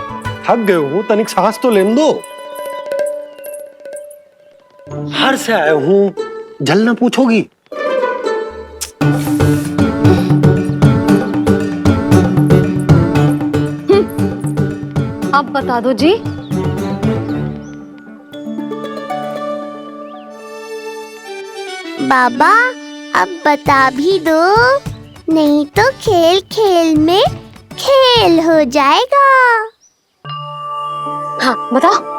थक गए हो, तनिक सांस तो लेने दो। बाहर से आया हूँ, जलना पूछोगी? अब बता दो जी। बाबा, अब बता भी दो, नहीं तो खेल खेल में खेल हो जाएगा। हाँ, बताओ।